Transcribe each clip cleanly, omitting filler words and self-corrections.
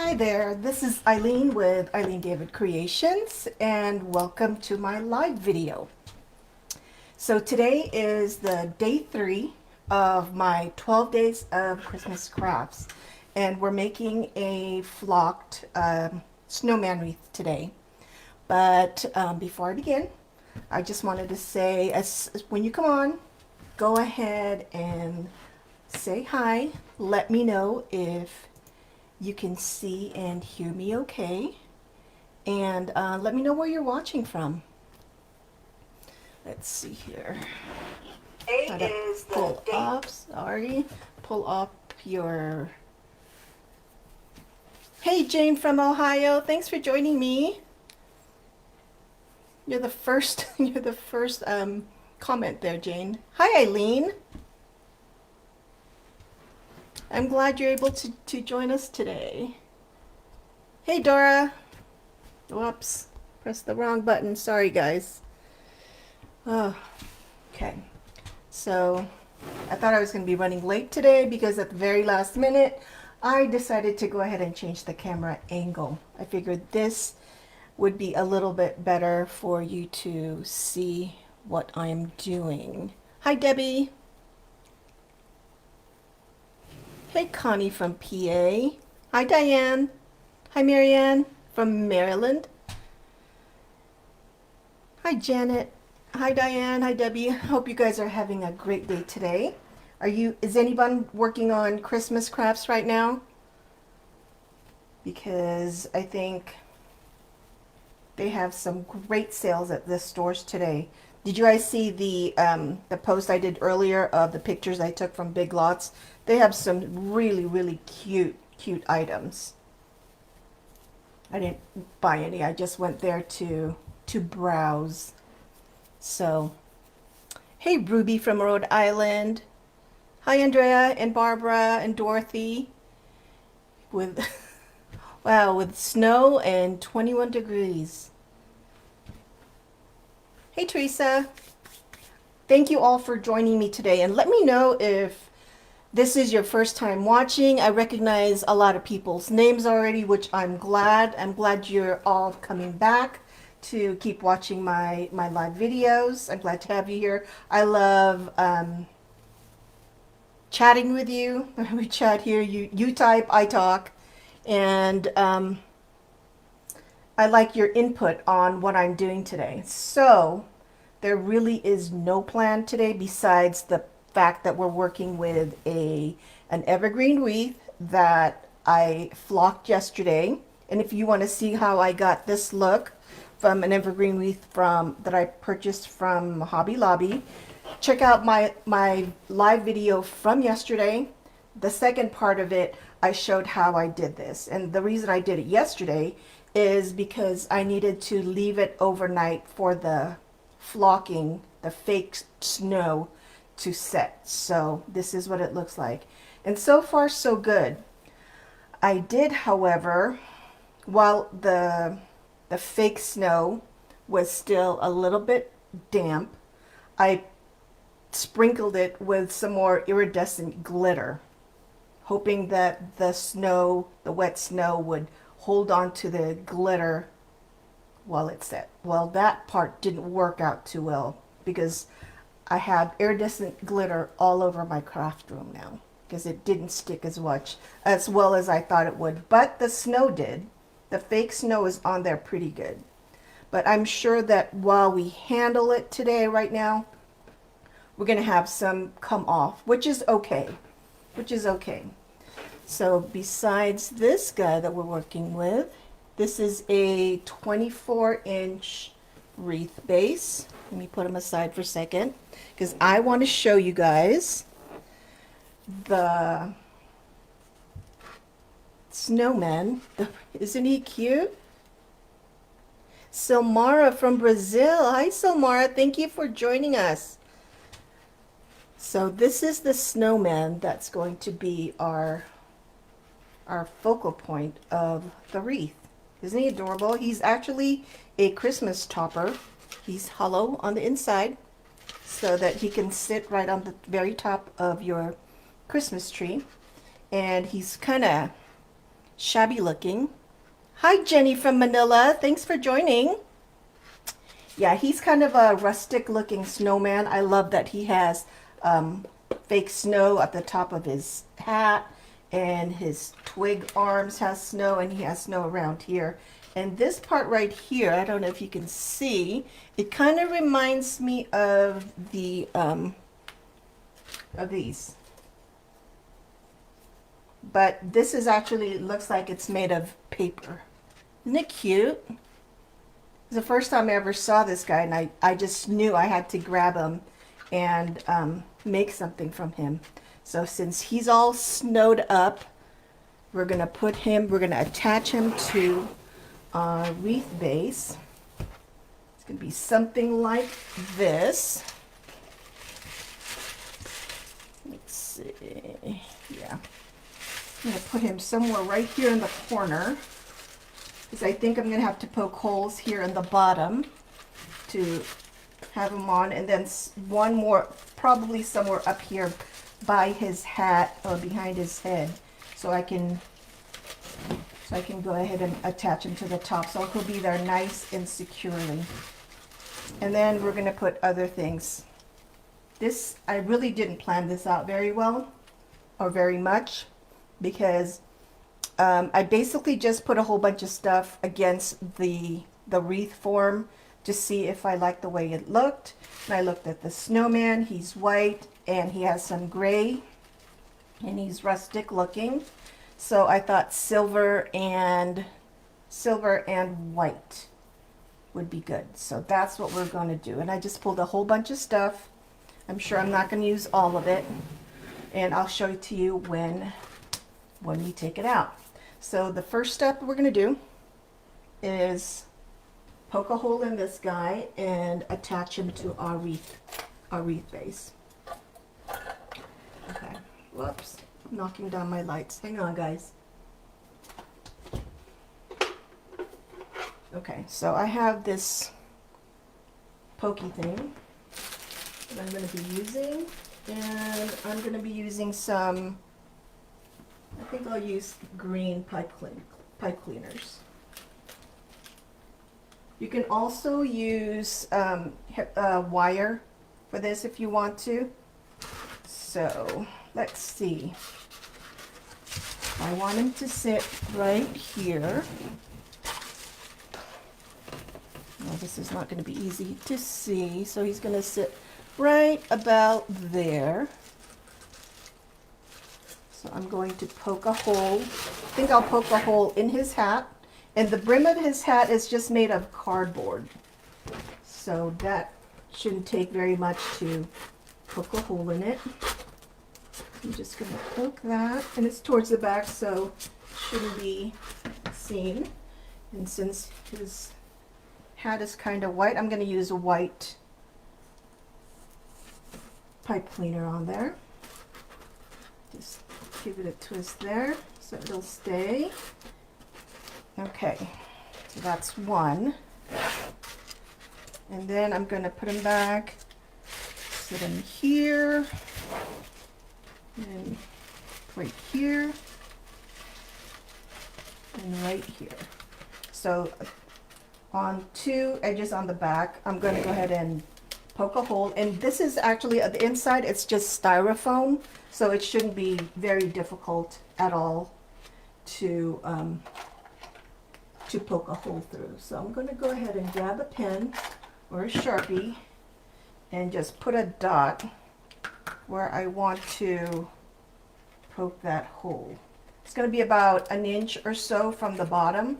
Hi there, this is Eileen with Eileen David Creations, and welcome to my live video. So today is the day 3 of my 12 days of Christmas crafts, and we're making a flocked snowman wreath today. But before I begin, I just wanted to say, when you come on, go ahead and say hi. Let me know if you can see and hear me okay, and let me know where you're watching from. Let's see here. Pull up your. Hey, Jane from Ohio, thanks for joining me. You're the first. You're the first comment there, Jane. Hi, Eileen. I'm glad you're able to join us today. Hey, Dora. Whoops, pressed the wrong button. Sorry, guys. Oh, okay. So I thought I was going to be running late today because at the very last minute, I decided to go ahead and change the camera angle. I figured this would be a little bit better for you to see what I'm doing. Hi, Debbie. Hey, Connie from PA. Hi, Diane. Hi, Marianne from Maryland. Hi, Janet. Hi, Diane. Hi, Debbie. Hope you guys are having a great day today. Is anyone working on Christmas crafts right now? Because I think they have some great sales at the stores today. Did you guys see the post I did earlier of the pictures I took from Big Lots? They have some really cute items. I didn't buy any. I just went there to browse. So, hey, Ruby from Rhode Island. Hi, Andrea and Barbara and Dorothy. With wow, with snow and 21 degrees. Hey, Teresa. Thank you all for joining me today, and let me know if this is your first time watching. I recognize a lot of people's names already, which I'm glad. I'm glad you're all coming back to keep watching my live videos. I'm glad to have you here. I love chatting with you. We chat here. You type, I talk, and I like your input on what I'm doing today. So there really is no plan today besides the fact that we're working with an evergreen wreath that I flocked yesterday. And if you want to see how I got this look from an evergreen wreath that I purchased from Hobby Lobby, check out my live video from yesterday. The second part of it, I showed how I did this. And the reason I did it yesterday is because I needed to leave it overnight for the flocking, the fake snow, to set. So this is what it looks like. And so far so good. I did, however, while the fake snow was still a little bit damp, I sprinkled it with some more iridescent glitter, hoping that the wet snow would hold on to the glitter while it set. Well, that part didn't work out too well because I have iridescent glitter all over my craft room now because it didn't stick as well as I thought it would. But the snow did. The fake snow is on there pretty good. But I'm sure that while we handle it today, right now, we're going to have some come off, which is okay. So besides this guy that we're working with, this is a 24-inch wreath base. Let me put them aside for a second because I want to show you guys the snowman. Isn't he cute? Silmara from Brazil. Hi, Silmara. Thank you for joining us. So this is the snowman that's going to be our focal point of the wreath. Isn't he adorable? He's actually a Christmas topper. He's hollow on the inside so that he can sit right on the very top of your Christmas tree. And he's kind of shabby looking. Hi, Jenny from Manila. Thanks for joining. Yeah, he's kind of a rustic looking snowman. I love that he has fake snow at the top of his hat, and his twig arms has snow, and he has snow around here. And this part right here, I don't know if you can see, it kind of reminds me of the of these. But this is actually, it looks like it's made of paper. Isn't it cute? It's the first time I ever saw this guy, and I just knew I had to grab him and make something from him. So since he's all snowed up, we're gonna attach him to our wreath base. It's gonna be something like this. Let's see, yeah. I'm gonna put him somewhere right here in the corner, because I think I'm gonna have to poke holes here in the bottom to have him on, and then one more, probably somewhere up here by his hat or behind his head, so I can go ahead and attach him to the top, so he'll be there nice and securely. And then we're gonna put other things. This, I really didn't plan this out very well or very much, because I basically just put a whole bunch of stuff against the wreath form to see if I liked the way it looked. And I looked at the snowman. He's white and he has some gray and he's rustic looking. So I thought silver and white would be good. So that's what we're going to do. And I just pulled a whole bunch of stuff. I'm sure I'm not going to use all of it, and I'll show it to you when we take it out. So the first step we're going to do is poke a hole in this guy and attach him to our wreath base. Okay, whoops, I'm knocking down my lights. Hang on, guys. Okay, so I have this pokey thing that I'm going to be using, and I'm going to be using some, I think I'll use green pipe cleaners. You can also use wire for this if you want to. So let's see. I want him to sit right here. Well, this is not going to be easy to see, so he's going to sit right about there. So I'm going to poke a hole. I think I'll poke a hole in his hat. And the brim of his hat is just made of cardboard. So that shouldn't take very much to poke a hole in it. I'm just going to poke that. And it's towards the back, so it shouldn't be seen. And since his hat is kind of white, I'm going to use a white pipe cleaner on there. Just give it a twist there so it'll stay. Okay, so that's one. And then I'm going to put him back, sit him here, and right here, and right here. So on two edges on the back, I'm going to go ahead and poke a hole. And this is actually, at the inside, it's just styrofoam, so it shouldn't be very difficult at all to poke a hole through. So I'm going to go ahead and grab a pen or a Sharpie and just put a dot where I want to poke that hole. It's going to be about an inch or so from the bottom.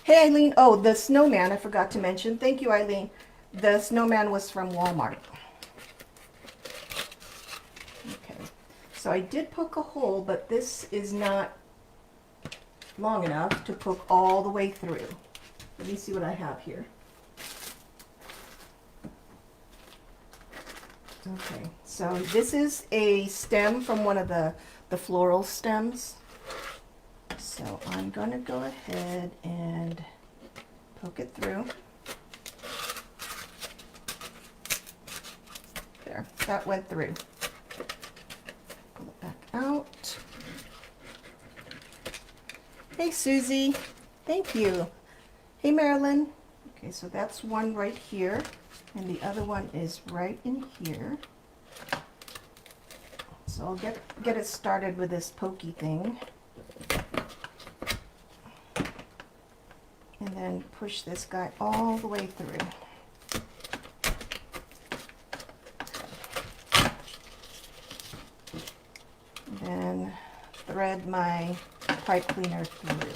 Hey Eileen, oh, the snowman, I forgot to mention. Thank you, Eileen. The snowman was from Walmart. Okay, so I did poke a hole, but this is not long enough to poke all the way through. Let me see what I have here. Okay, so this is a stem from one of the floral stems. So I'm going to go ahead and poke it through. there. That went through. Pull it back out. Hey, Susie. Thank you. Hey, Marilyn. Okay, so that's one right here, and the other one is right in here. So I'll get it started with this pokey thing. And then push this guy all the way through. And then thread my pipe cleaner through.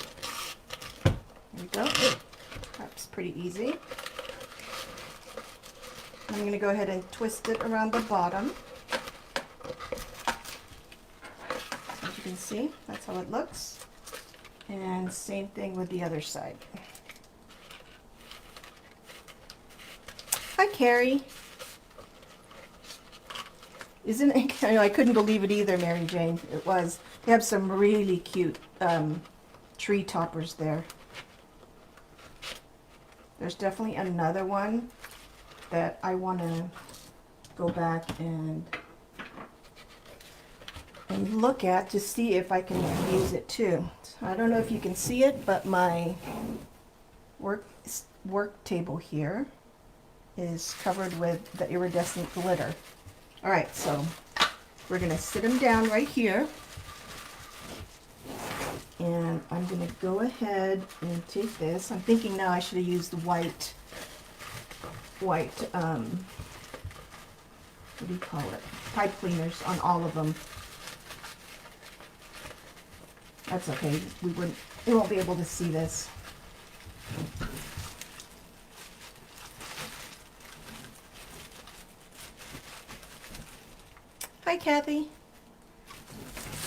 There we go. That's pretty easy. I'm going to go ahead and twist it around the bottom. As you can see, that's how it looks. And same thing with the other side. Hi, Carrie. Isn't it? I couldn't believe it either, Mary Jane. It was. They have some really cute tree toppers there. There's definitely another one that I want to go back and look at to see if I can use it too. So I don't know if you can see it, but my work table here is covered with the iridescent glitter. All right, so we're gonna sit them down right here, and I'm gonna go ahead and take this. I'm thinking now I should have used white, what do you call it? Pipe cleaners on all of them. That's okay. We won't be able to see this. Hi, Kathy.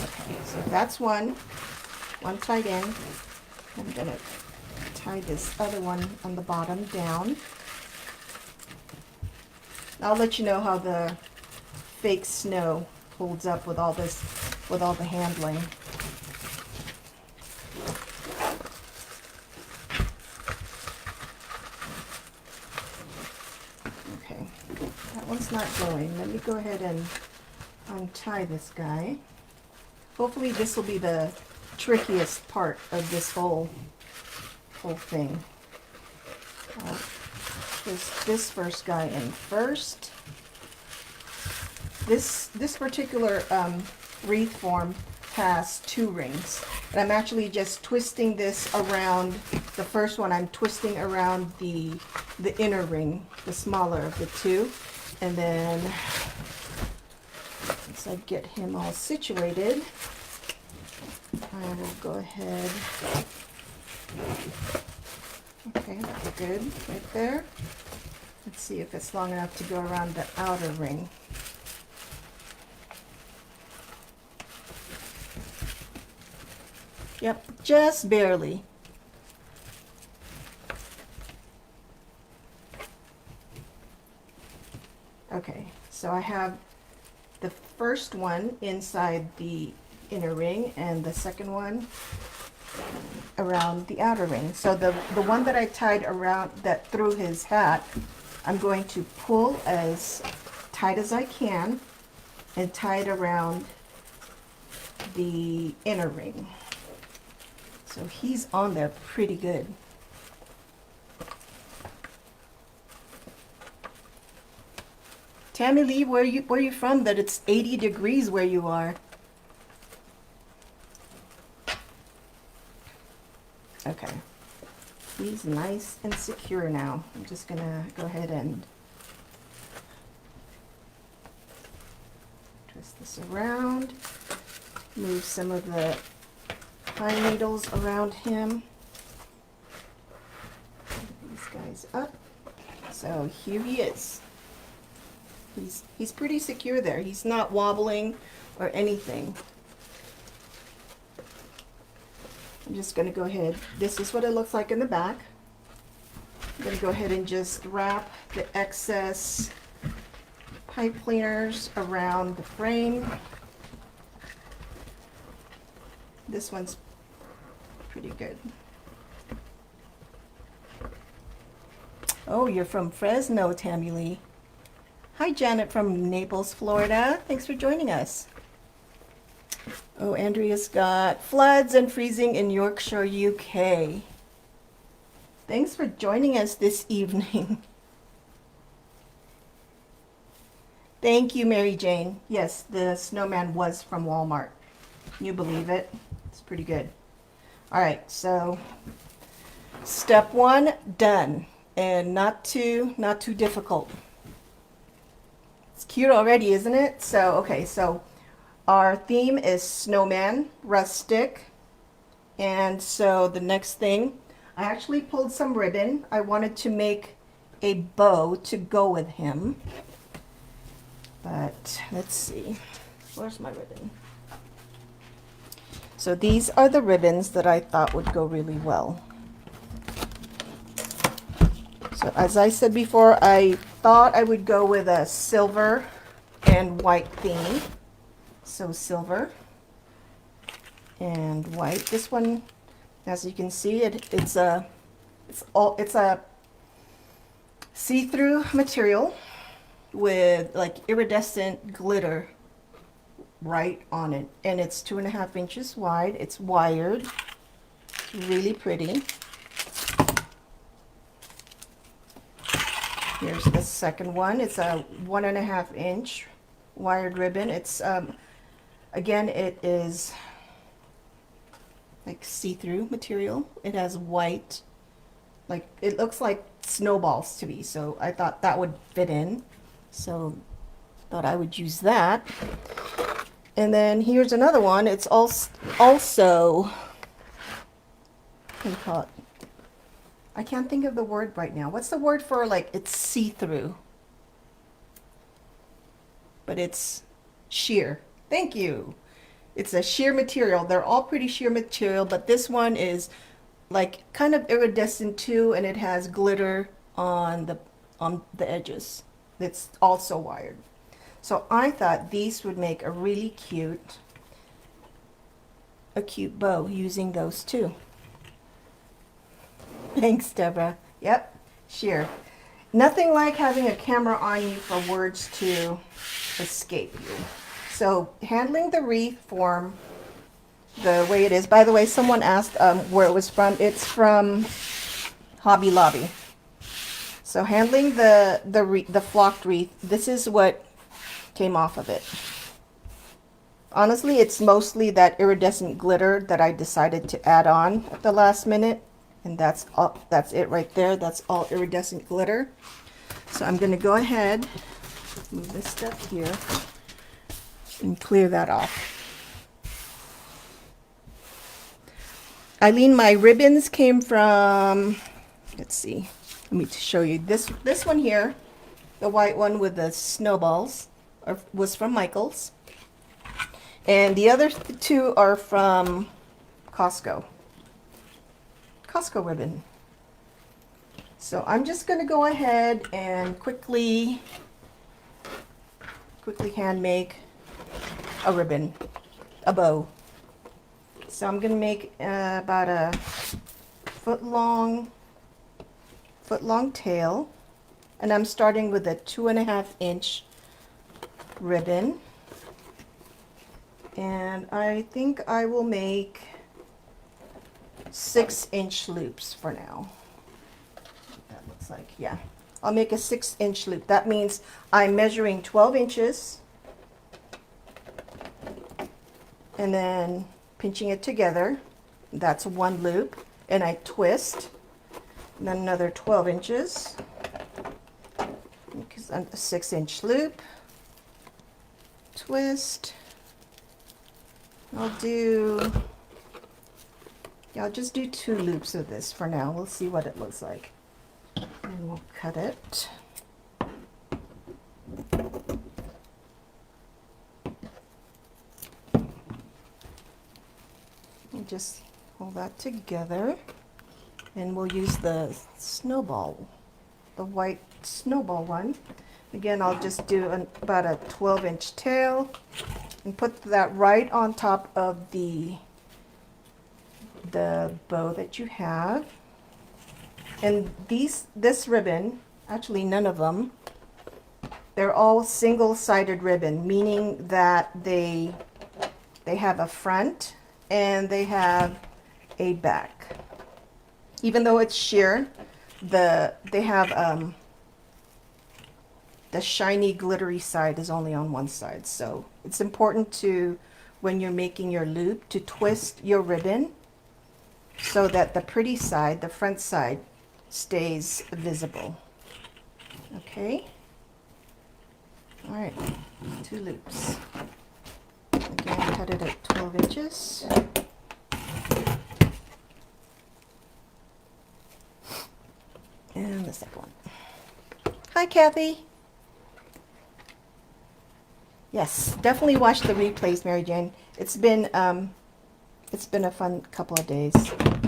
Okay, so that's one tied in. I'm gonna tie this other one on the bottom down. I'll let you know how the fake snow holds up with all this, with all the handling. Okay, that one's not going. Let me go ahead and untie this guy. Hopefully this will be the trickiest part of this whole thing. I'll twist this first guy in first. This particular wreath form has 2 rings, and I'm actually just twisting this around. The first one I'm twisting around the inner ring, the smaller of the 2, and then once I get him all situated, I will go ahead. Okay, that's good right there. Let's see if it's long enough to go around the outer ring. Yep, just barely. Okay, so I have the first one inside the inner ring and the second one around the outer ring. So the one that I tied around, that through his hat, I'm going to pull as tight as I can and tie it around the inner ring. So he's on there pretty good. Tammy Lee, where are you from that it's 80 degrees where you are? Okay. He's nice and secure now. I'm just gonna go ahead and twist this around, move some of the pine needles around him. Put these guys up. So here he is. He's pretty secure there. He's not wobbling or anything. I'm just going to go ahead. This is what it looks like in the back. I'm going to go ahead and just wrap the excess pipe cleaners around the frame. This one's pretty good. Oh, you're from Fresno, Tammy Lee. Hi, Janet from Naples, Florida. Thanks for joining us. Oh, Andrea's got floods and freezing in Yorkshire, UK. Thanks for joining us this evening. Thank you, Mary Jane. Yes, the snowman was from Walmart. Can you believe it? It's pretty good. All right, so step one, done. And not too difficult. It's cute already, isn't it? So, okay, so our theme is Snowman, Rustic. And so the next thing, I actually pulled some ribbon. I wanted to make a bow to go with him. But let's see, where's my ribbon? So these are the ribbons that I thought would go really well. So as I said before, I thought I would go with a silver and white theme. So silver and white. This one, as you can see, it's a see-through material with like iridescent glitter right on it, and it's 2.5 inches wide. It's wired. It's really pretty. Here's the second one. It's a 1.5 inch wired ribbon. It's again, it is like see-through material. It has white, like it looks like snowballs to me, so I thought that would fit in, so thought I would use that. And then here's another one. It's also, what do you call it? I can't think of the word right now. What's the word for, like, it's see-through, but it's sheer. Thank you. It's a sheer material. They're all pretty sheer material, but this one is like kind of iridescent too, and it has glitter on the edges. It's also wired. So I thought these would make a really cute bow using those two. Thanks, Deborah. Yep, sheer. Nothing like having a camera on you for words to escape you. So handling the wreath form the way it is. By the way, someone asked where it was from. It's from Hobby Lobby. So handling the flocked wreath, this is what came off of it. Honestly, it's mostly that iridescent glitter that I decided to add on at the last minute. And that's it right there. That's all iridescent glitter. So I'm going to go ahead, move this stuff here, and clear that off. Eileen, my ribbons came from, let's see, let me show you. This one here, the white one with the snowballs, was from Michael's. And the other two are from Costco. Costco ribbon. So I'm just going to go ahead and quickly hand make a ribbon, a bow. So I'm going to make about a foot long tail, and I'm starting with a 2.5 inch ribbon, and I think I will make 6 inch loops for now. That looks like, yeah, I'll make a 6 inch loop. That means I'm measuring 12 inches and then pinching it together. That's one loop, and I twist, and then another 12 inches because I'm a 6 inch loop, twist. I'll just do 2 loops of this for now. We'll see what it looks like. And we'll cut it. And just hold that together. And we'll use the snowball, the white snowball one. Again, I'll just do about a 12 inch tail and put that right on top of the bow that you have. And this ribbon, actually none of them, They're all single-sided ribbon, meaning that they have a front and they have a back. Even though it's sheer, they have the shiny glittery side is only on one side. So it's important to, when you're making your loop, to twist your ribbon so that the pretty side, the front side, stays visible. Okay. All right, 2 loops. Again, cut it at 12 inches. And the second one. Hi, Kathy. Yes, definitely watch the replays, Mary Jane. It's been a fun couple of days. Okay,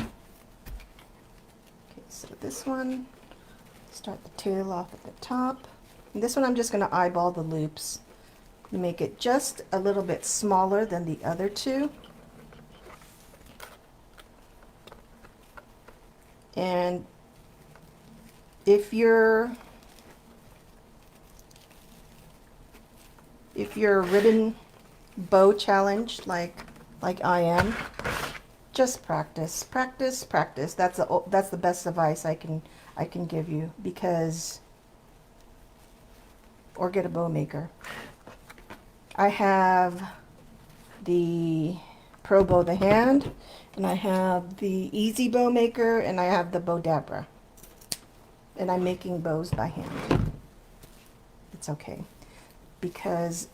so this one, start the tail off at the top. And this one I'm just going to eyeball the loops. Make it just a little bit smaller than the other two. And if you're ribbon bow challenged like I am, just practice, practice, practice. That's the best advice I can give you, because, or get a bow maker. I have the Pro Bow the Hand, and I have the Easy Bow Maker, and I have the Bow Dabra. And I'm making bows by hand. It's okay, because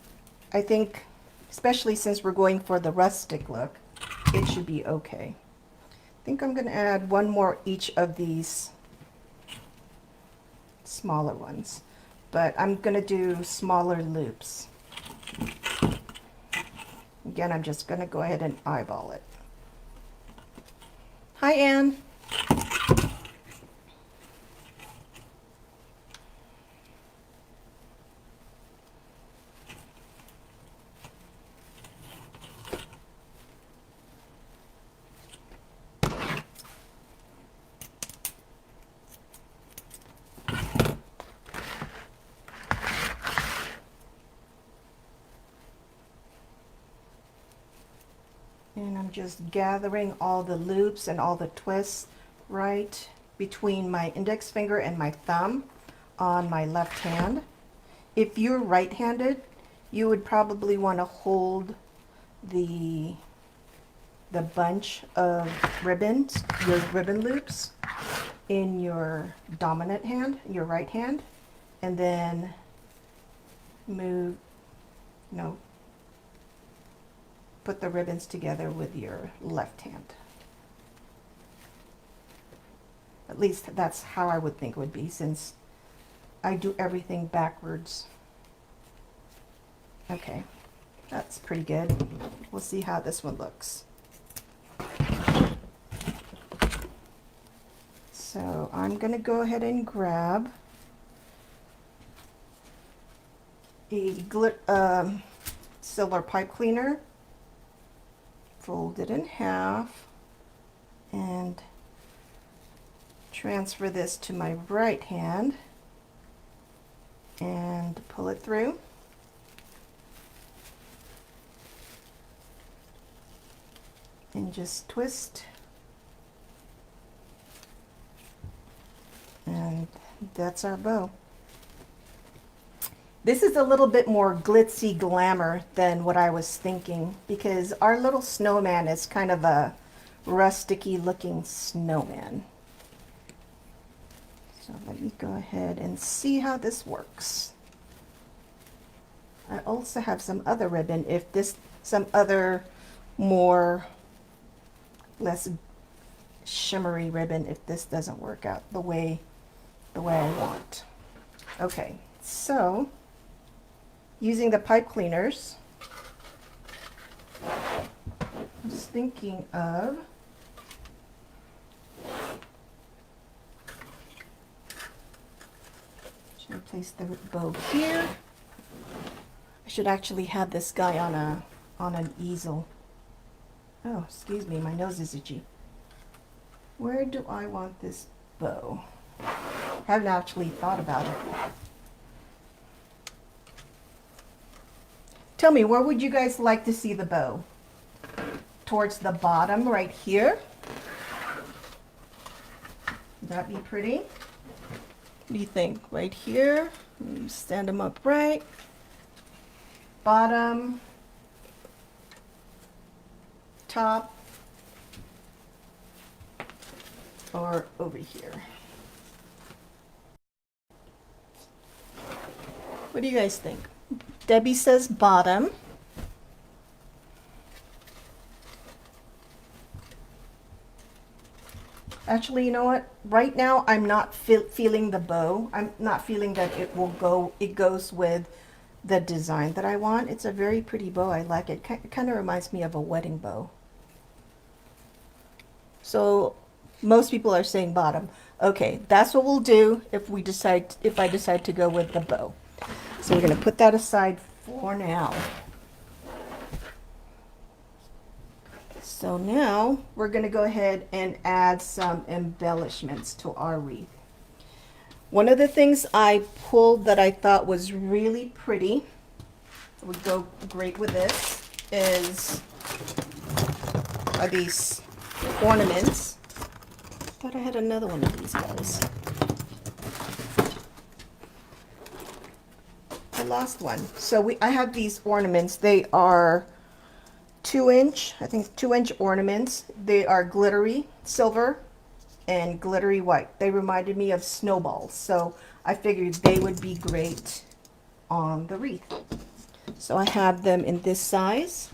I think, especially since we're going for the rustic look, it should be okay. I think I'm going to add one more each of these smaller ones, but I'm going to do smaller loops. Again, I'm just going to go ahead and eyeball it. Hi, Anne. And I'm just gathering all the loops and all the twists right between my index finger and my thumb on my left hand. If you're right-handed, you would probably want to hold the bunch of ribbons, your ribbon loops, in your dominant hand, your right hand, and then move, put the ribbons together with your left hand. At least that's how I would think it would be, since I do everything backwards. Okay, that's pretty good. We'll see how this one looks. So I'm going to go ahead and grab a silver pipe cleaner, fold it in half, and transfer this to my right hand and pull it through. And just twist. And that's our bow. This is a little bit more glitzy glamour than what I was thinking, because our little snowman is kind of a rusticy looking snowman. So let me go ahead and see how this works. I also have some other ribbon, some other less shimmery ribbon, if this doesn't work out the way I want. Okay, so using the pipe cleaners, I was thinking of should I place the bow here? I should actually have this guy on an easel. Oh, excuse me, my nose is itchy. Where do I want this bow? I haven't actually thought about it. Tell me, where would you guys like to see the bow? Towards the bottom right here? Would that be pretty? What do you think? Right here? Stand them upright. Bottom. Top. Or over here? What do you guys think? Debbie says bottom. Actually, you know what? Right now, I'm not feeling the bow. I'm not feeling that it goes with the design that I want. It's a very pretty bow. I like it. It kind of reminds me of a wedding bow. So most people are saying bottom. Okay, that's what we'll do if I decide to go with the bow. So we're going to put that aside for now. So now we're going to go ahead and add some embellishments to our wreath. One of the things I pulled that I thought was really pretty, would go great with this, are these ornaments. I thought I had another one of these guys. I lost one. So I have these ornaments. They are 2-inch, I think 2-inch ornaments. They are glittery silver and glittery white. They reminded me of snowballs, so I figured they would be great on the wreath. So I have them in this size.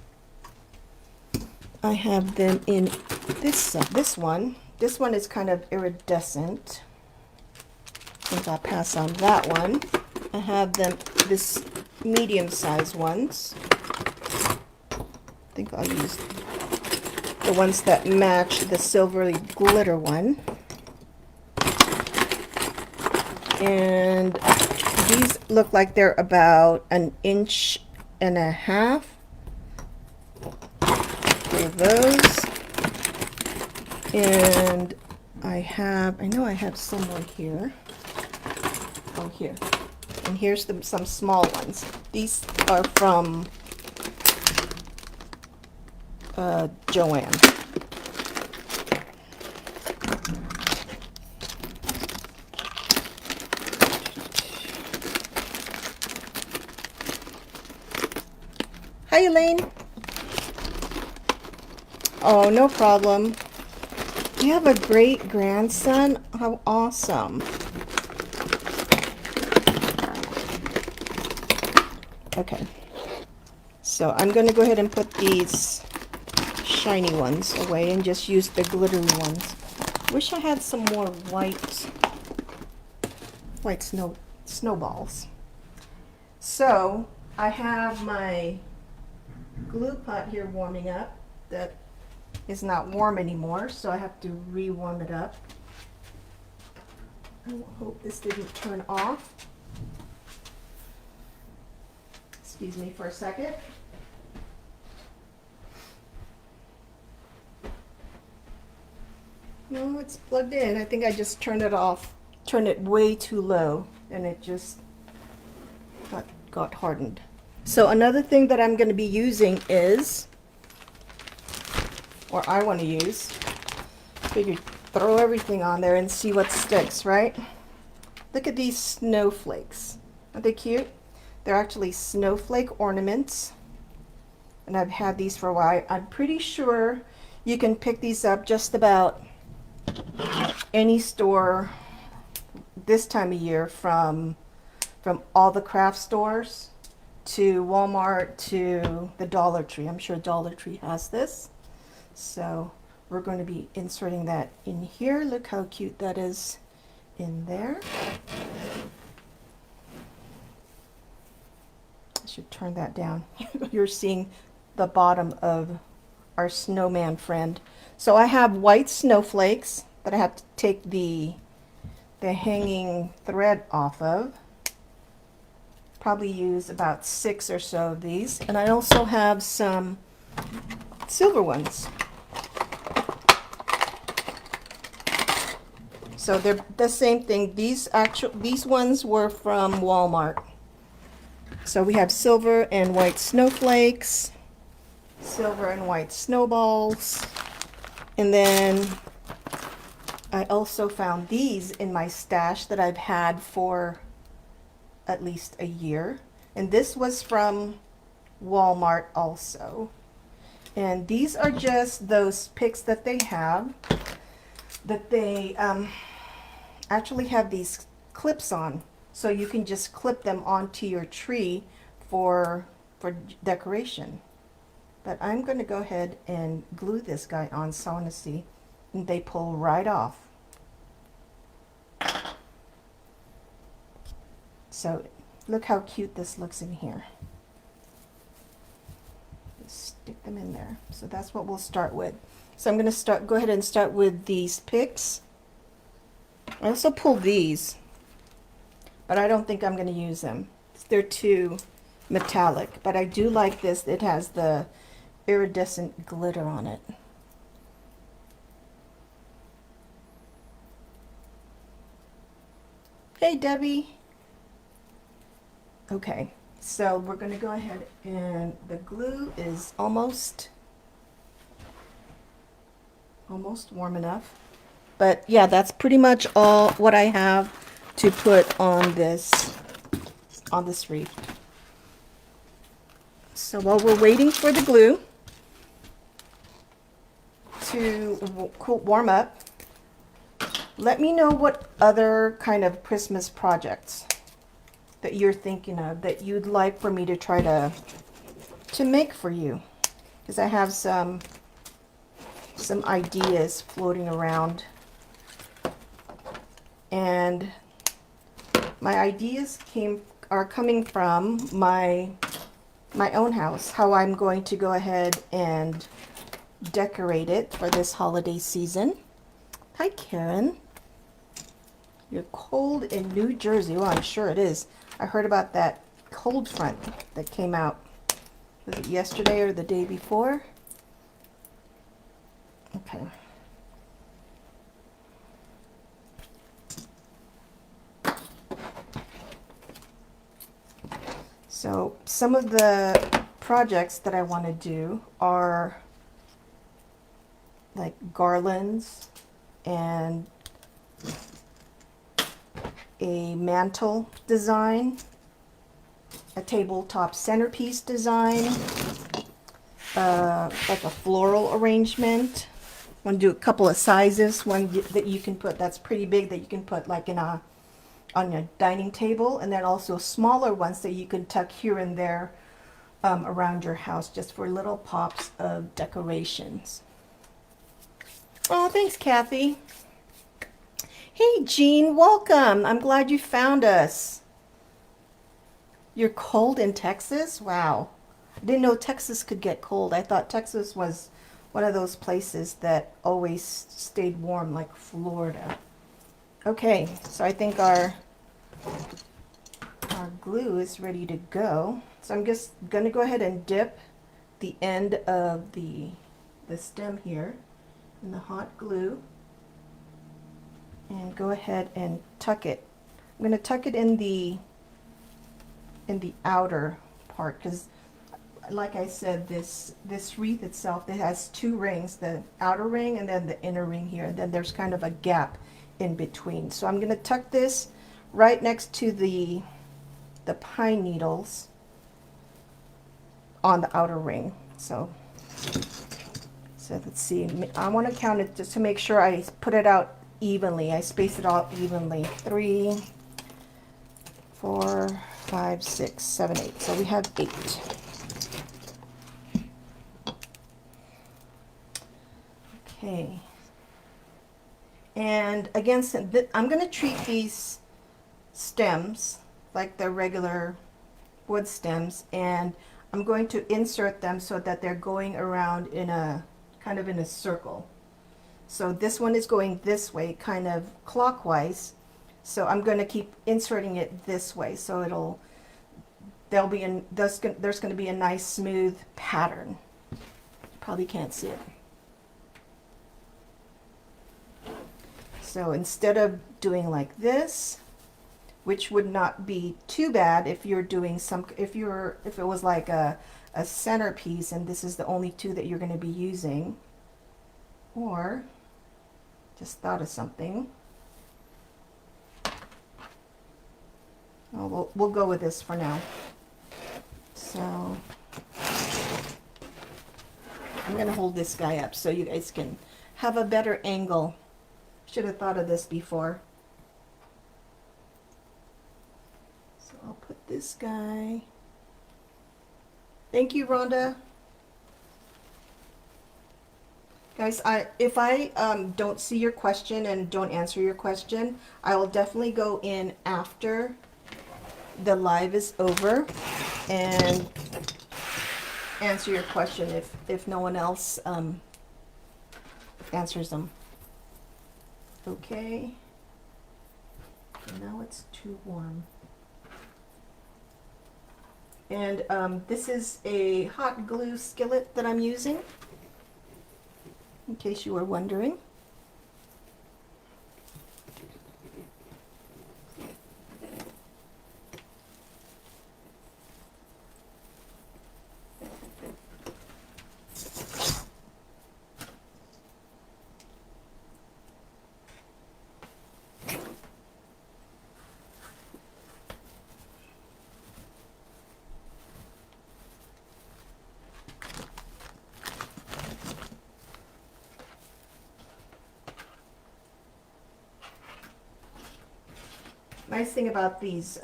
I have them in this one. This one is kind of iridescent. I think I'll pass on that one. I have them this medium-sized ones. I think I'll use the ones that match the silvery glitter one. And these look like they're about 1.5 inches. For those. And I know I have some more here. Oh, here. And here's some small ones. These are from Joanne. Hi, Elaine. Oh, no problem. You have a great grandson? How awesome. Okay. So I'm going to go ahead and put these shiny ones away and just use the glittery ones. Wish I had some more white snowballs. So I have my glue pot here warming up that is not warm anymore, so I have to re-warm it up. I hope this didn't turn off. Excuse me for a second. No, it's plugged in. I think I just turned it off. Turned it way too low, and it just got hardened. So another thing that I'm going to be using is, or I want to use, figure throw everything on there and see what sticks, right? Look at these snowflakes. Aren't they cute? They're actually snowflake ornaments, and I've had these for a while. I'm pretty sure you can pick these up just about any store this time of year, from all the craft stores to Walmart to the Dollar Tree. I'm sure Dollar Tree has this. So we're going to be inserting that in here. Look how cute that is in there. I should turn that down. You're seeing the bottom of our snowman friend. So I have white snowflakes that I have to take the hanging thread off of. Probably use about 6 or so of these. And I also have some silver ones. So they're the same thing. These ones were from Walmart. So we have silver and white snowflakes, silver and white snowballs, and then I also found these in my stash that I've had for at least a year. And this was from Walmart also. And these are just those picks that they have, that they actually have these clips on. So you can just clip them onto your tree for decoration. But I'm going to go ahead and glue this guy on so I want to see. And they pull right off. So look how cute this looks in here. Just stick them in there. So that's what we'll start with. So I'm going to go ahead and start with these picks. I also pulled these, but I don't think I'm going to use them. They're too metallic, but I do like this. It has the iridescent glitter on it. Hey, Debbie. Okay, so we're going to go ahead and the glue is almost warm enough. But yeah, that's pretty much all what I have to put on this wreath. So while we're waiting for the glue to warm up, let me know what other kind of Christmas projects that you're thinking of that you'd like for me to try to make for you, because I have some ideas floating around. And my ideas are coming from my own house, how I'm going to go ahead and decorate it for this holiday season. Hi, Karen. You're cold in New Jersey. Well, I'm sure it is. I heard about that cold front that came out. Was it yesterday or the day before? Okay. So some of the projects that I want to do are like garlands and a mantle design, a tabletop centerpiece design, like a floral arrangement. I want to do a couple of sizes, one that you can put that's pretty big that you can put like on your dining table, and then also smaller ones that you can tuck here and there around your house just for little pops of decorations. Oh, thanks, Kathy. Hey, Jean, welcome. I'm glad you found us. You're cold in Texas? Wow. I didn't know Texas could get cold. I thought Texas was one of those places that always stayed warm, like Florida. Okay, so I think our glue is ready to go. So I'm just going to go ahead and dip the end of the stem here in the hot glue and go ahead and tuck it. I'm going to tuck it in the outer part, because like I said, this wreath itself, it has two rings, the outer ring and then the inner ring here, and then there's kind of a gap in between. So I'm going to tuck this right next to the pine needles on the outer ring. So let's see, I want to count it just to make sure I put it out evenly. I space it out evenly. 3, 4, 5, 6, 7, 8. So we have 8. Okay. And again, I'm going to treat these stems like the regular wood stems, and I'm going to insert them so that they're going around in a kind of in a circle. So this one is going this way, kind of clockwise. So I'm going to keep inserting it this way, so there's going to be a nice smooth pattern. Probably can't see it. So instead of doing like this, which would not be too bad if you're doing some, if it was like a centerpiece and this is the only two that you're going to be using. Or, just thought of something. Oh, we'll go with this for now. So I'm going to hold this guy up so you guys can have a better angle. Should have thought of this before. So I'll put this guy. Thank you, Rhonda. Guys, if I don't see your question and don't answer your question, I will definitely go in after the live is over and answer your question if no one else answers them. Okay. Now it's too warm. And this is a hot glue skillet that I'm using, in case you were wondering. Nice thing about these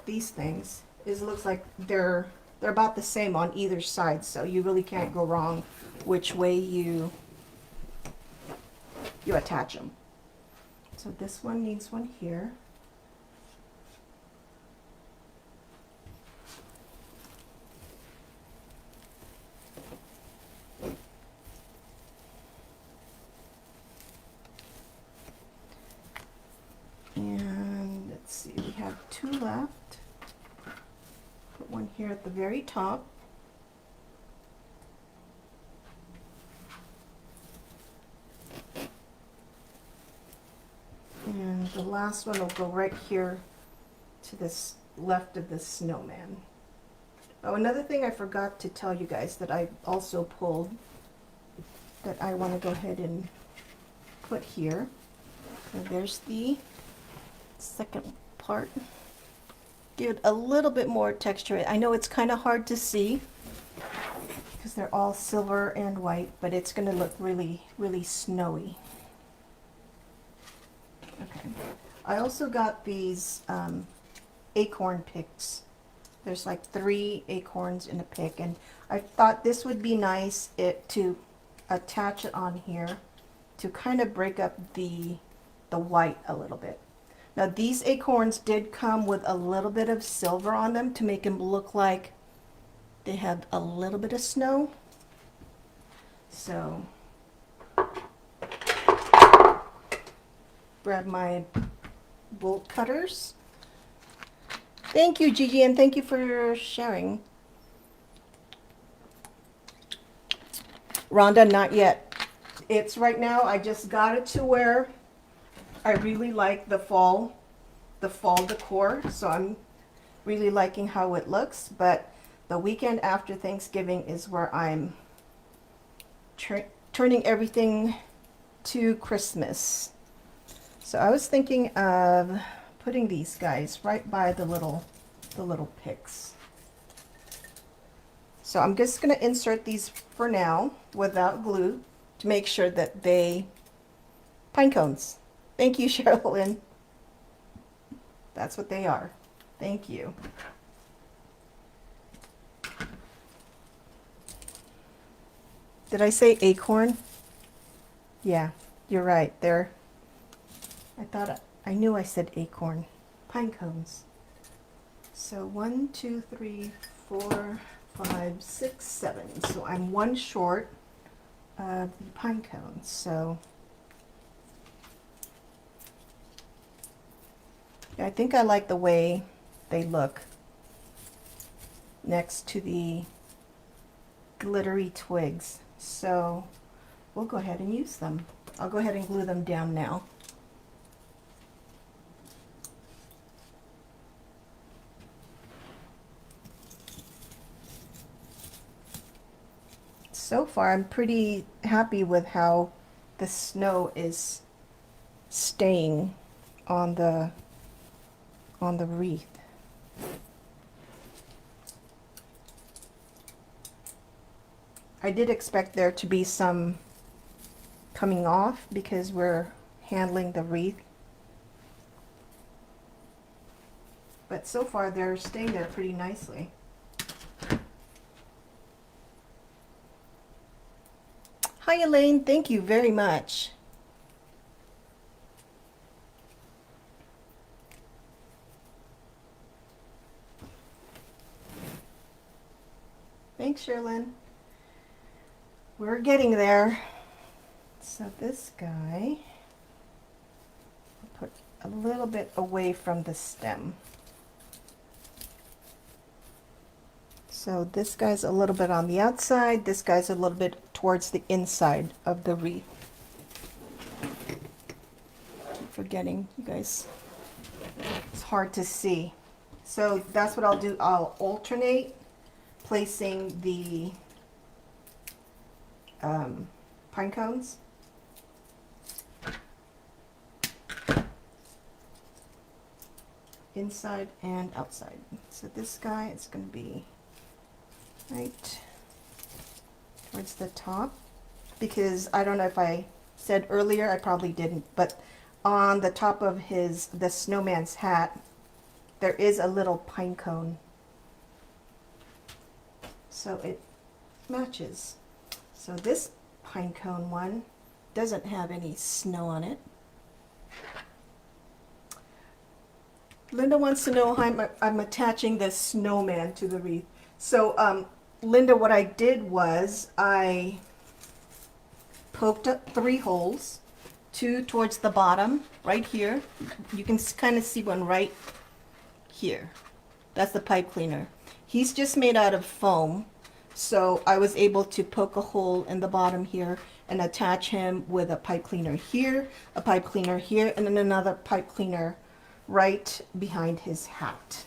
things is it looks like they're about the same on either side, so you really can't go wrong which way you attach them. So this one needs one here. And let's see, we have two left. Put one here at the very top. And the last one will go right here to this left of the snowman. Oh, another thing I forgot to tell you guys that I also pulled that I want to go ahead and put here. So there's the second part. Give it a little bit more texture. I know it's kind of hard to see because they're all silver and white, but it's going to look really, really snowy. Okay. I also got these acorn picks. There's like 3 acorns in a pick, and I thought this would be nice to attach it on here to kind of break up the white a little bit. Now these acorns did come with a little bit of silver on them to make them look like they have a little bit of snow. So grab my bolt cutters. Thank you, Gigi, and thank you for sharing. Rhonda, not yet. It's right now, I just got it to where I really like the fall decor, so I'm really liking how it looks, but the weekend after Thanksgiving is where I'm turning everything to Christmas. So I was thinking of putting these guys right by the little picks. So I'm just going to insert these for now without glue to make sure that they pine cones. Thank you, Sherilyn. That's what they are. Thank you. Did I say acorn? Yeah, you're right. I knew I said acorn. Pine cones. So 1, 2, 3, 4, 5, 6, 7. So I'm 1 short of the pine cones. So I think I like the way they look next to the glittery twigs. So we'll go ahead and use them. I'll go ahead and glue them down now. so far I'm pretty happy with how the snow is staying on the wreath. I did expect there to be some coming off because we're handling the wreath, but so far they're staying there pretty nicely. Hi Elaine, thank you very much. Thanks, Sherlyn. We're getting there. So this guy, I'll put a little bit away from the stem. So this guy's a little bit on the outside, this guy's a little bit towards the inside of the wreath. Keep forgetting, you guys. It's hard to see. So that's what I'll do. I'll alternate placing the pine cones. Inside and outside. So this guy is going to be right towards the top, because I don't know if I said earlier, I probably didn't, but on the top of the snowman's hat, there is a little pine cone. So it matches. So this pine cone one doesn't have any snow on it. Linda wants to know how I'm attaching the snowman to the wreath. So Linda, what I did was I poked up 3 holes, 2 towards the bottom, right here. You can kind of see one right here. That's the pipe cleaner. He's just made out of foam, so I was able to poke a hole in the bottom here and attach him with a pipe cleaner here, a pipe cleaner here, and then another pipe cleaner right behind his hat.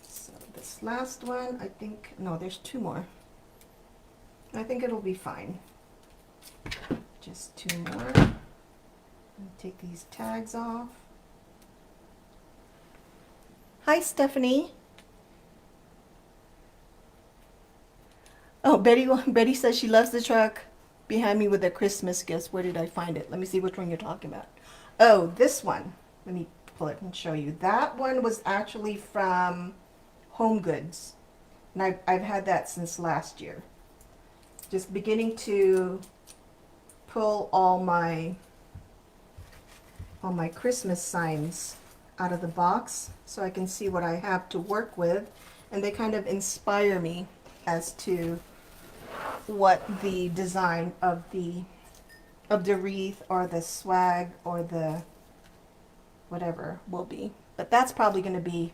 So this last one, I think, no, there's 2 more. I think it'll be fine. Just 2 more. Take these tags off. Hi, Stephanie. Oh, Betty says she loves the truck behind me with the Christmas gifts. Where did I find it? Let me see which one you're talking about. Oh, this one. Let me pull it and show you. That one was actually from Home Goods. And I've had that since last year. Just beginning to pull all my Christmas signs out of the box so I can see what I have to work with, and they kind of inspire me as to what the design of the wreath or the swag or the whatever will be. But that's probably going to be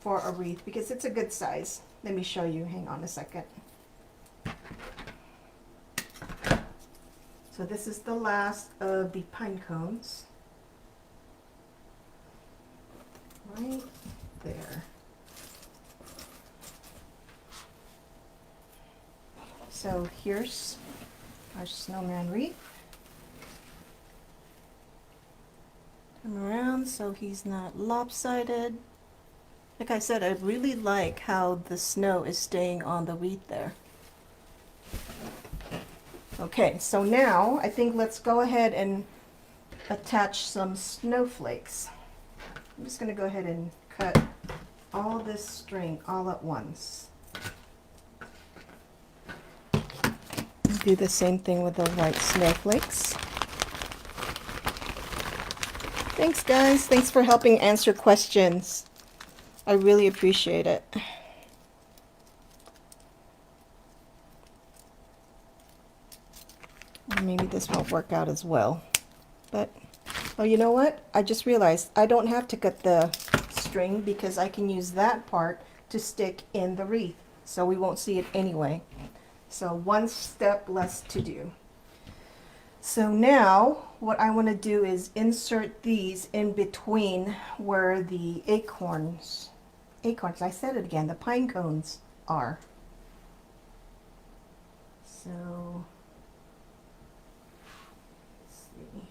for a wreath because it's a good size. Let me show you. Hang on a second. So this is the last of the pine cones. Right there. So here's our snowman wreath. Turn around so he's not lopsided. Like I said, I really like how the snow is staying on the wreath there. Okay, so now I think let's go ahead and attach some snowflakes. I'm just going to go ahead and cut all this string all at once. Do the same thing with the white snowflakes. Thanks, guys. Thanks for helping answer questions. I really appreciate it. Maybe this won't work out as well. But, oh, you know what? I just realized I don't have to cut the string because I can use that part to stick in the wreath. So we won't see it anyway. So one step less to do. So now what I want to do is insert these in between where the acorns, I said it again, the pine cones are. So, let's see.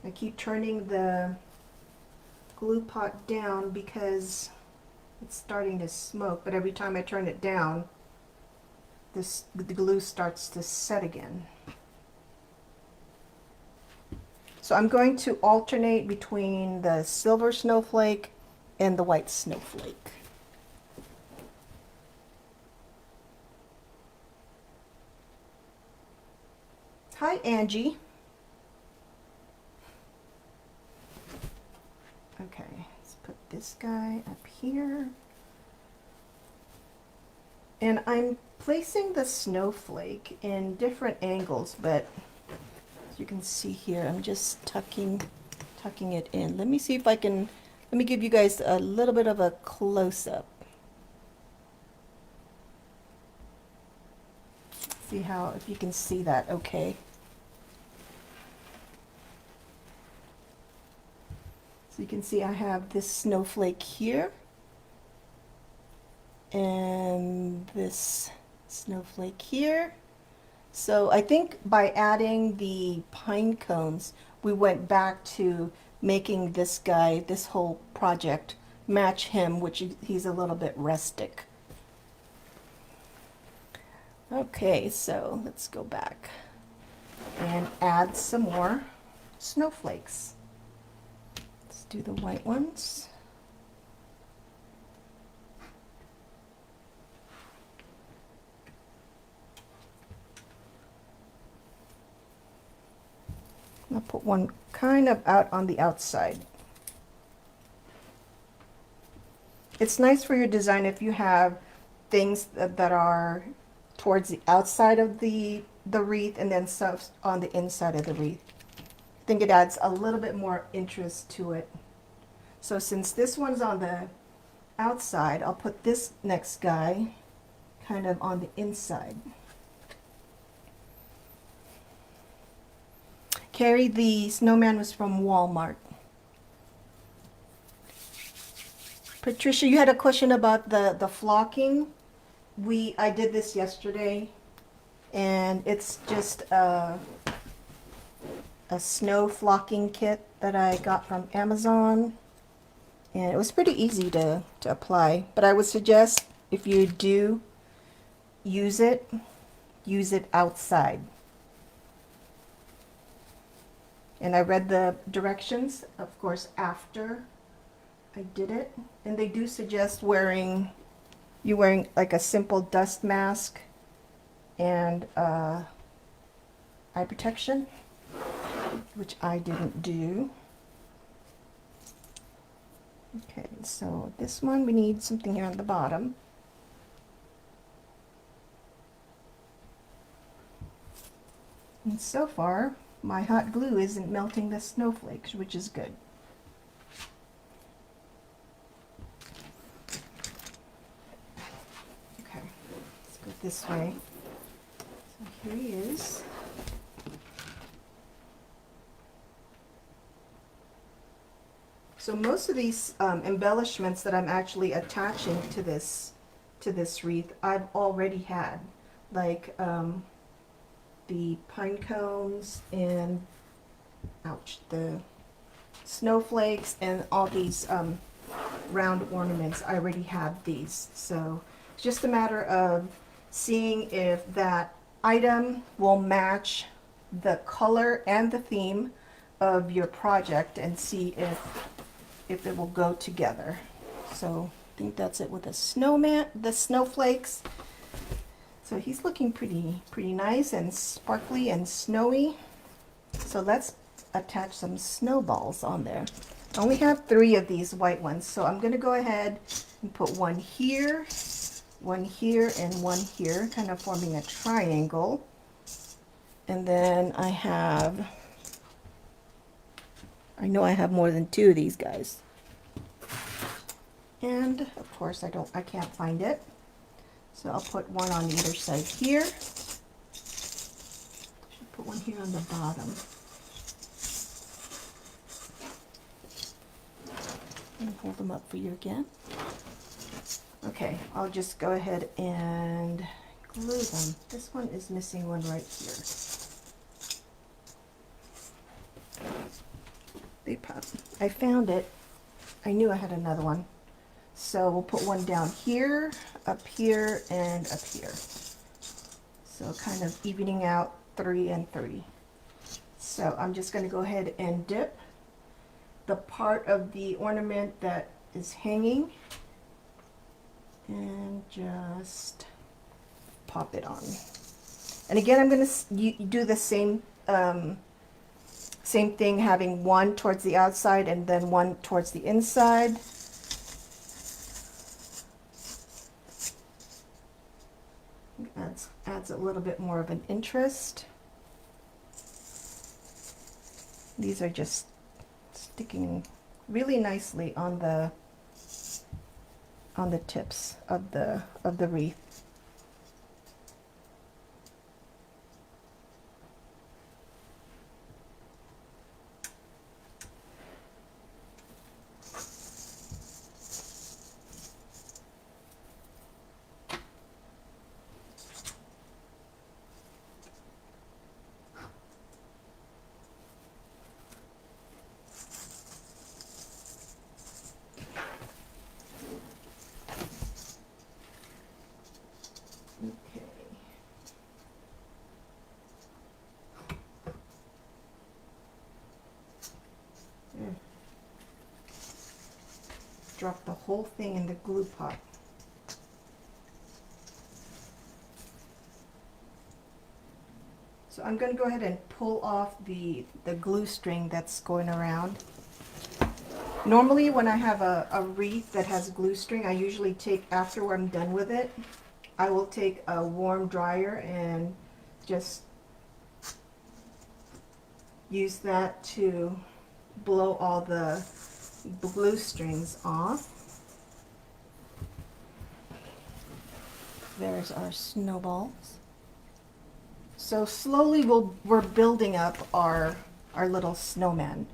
I keep turning the glue pot down because it's starting to smoke, but every time I turn it down, the glue starts to set again. So I'm going to alternate between the silver snowflake and the white snowflake. Hi, Angie. Okay, let's put this guy up here. And I'm placing the snowflake in different angles, but as you can see here, I'm just tucking it in. Let me see if I can, let me give you guys a little bit of a close-up. See how, if you can see that okay. So you can see I have this snowflake here and this snowflake here. So I think by adding the pine cones, we went back to making this guy, this whole project, match him, which he's a little bit rustic. Okay, so let's go back and add some more snowflakes. Let's do the white ones. I'll put one kind of out on the outside. It's nice for your design if you have things that are towards the outside of the wreath and then stuff on the inside of the wreath. I think it adds a little bit more interest to it. So since this one's on the outside, I'll put this next guy kind of on the inside. Carrie, the snowman was from Walmart. Patricia, you had a question about the flocking. I did this yesterday, and it's just a snow flocking kit that I got from Amazon, and it was pretty easy to apply. But I would suggest if you do use it outside. And I read the directions, of course, after I did it. And they do suggest wearing like a simple dust mask and eye protection, which I didn't do. Okay, so this one, we need something here on the bottom. And so far, my hot glue isn't melting the snowflakes, which is good. Okay, let's go this way. So here he is. So most of these embellishments that I'm actually attaching to this wreath, I've already had, like the pine cones and, ouch, the snowflakes and all these round ornaments. I already have these. So it's just a matter of seeing if that item will match the color and the theme of your project and see if it will go together. So I think that's it with the snowman, the snowflakes. So he's looking pretty nice and sparkly and snowy. So let's attach some snowballs on there. I only have 3 of these white ones, so I'm going to go ahead and put one here, and one here, kind of forming a triangle. And then I know I have more than 2 of these guys. And of course I can't find it. So I'll put one on either side here. Should put one here on the bottom. And hold them up for you again. Okay, I'll just go ahead and glue them. This one is missing one right here. I found it. I knew I had another one. So we'll put one down here, up here, and up here. So kind of evening out 3 and 3. So I'm just going to go ahead and dip the part of the ornament that is hanging and just pop it on. And again, I'm going to do the same same thing, having one towards the outside and then one towards the inside. Adds a little bit more of an interest. These are just sticking really nicely on the tips of the wreath. Drop the whole thing in the glue pot. So I'm going to go ahead and pull off the glue string that's going around. Normally when I have a wreath that has glue string, I usually take, after I'm done with it, I will take a warm dryer and just use that to blow all the glue strings off. There's our snowballs. So slowly we're building up our little snowman.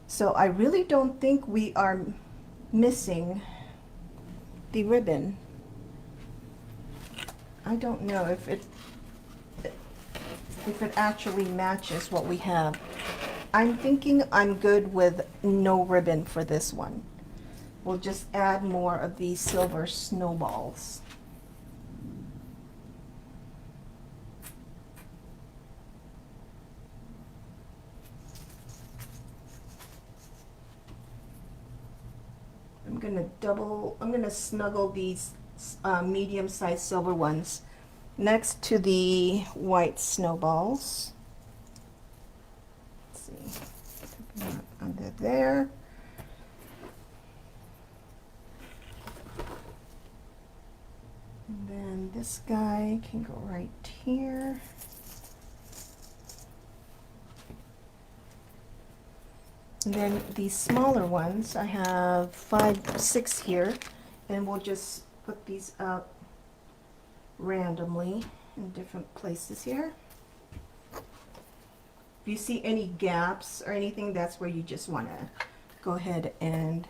So I really don't think we are missing the ribbon. I don't know if it actually matches what we have. I'm thinking I'm good with no ribbon for this one. We'll just add more of these silver snowballs. I'm gonna snuggle these medium-sized silver ones next to the white snowballs. Under there. And then this guy can go right here. And then these smaller ones, I have 5, 6 here, and we'll just put these up randomly in different places here. If you see any gaps or anything, that's where you just want to go ahead and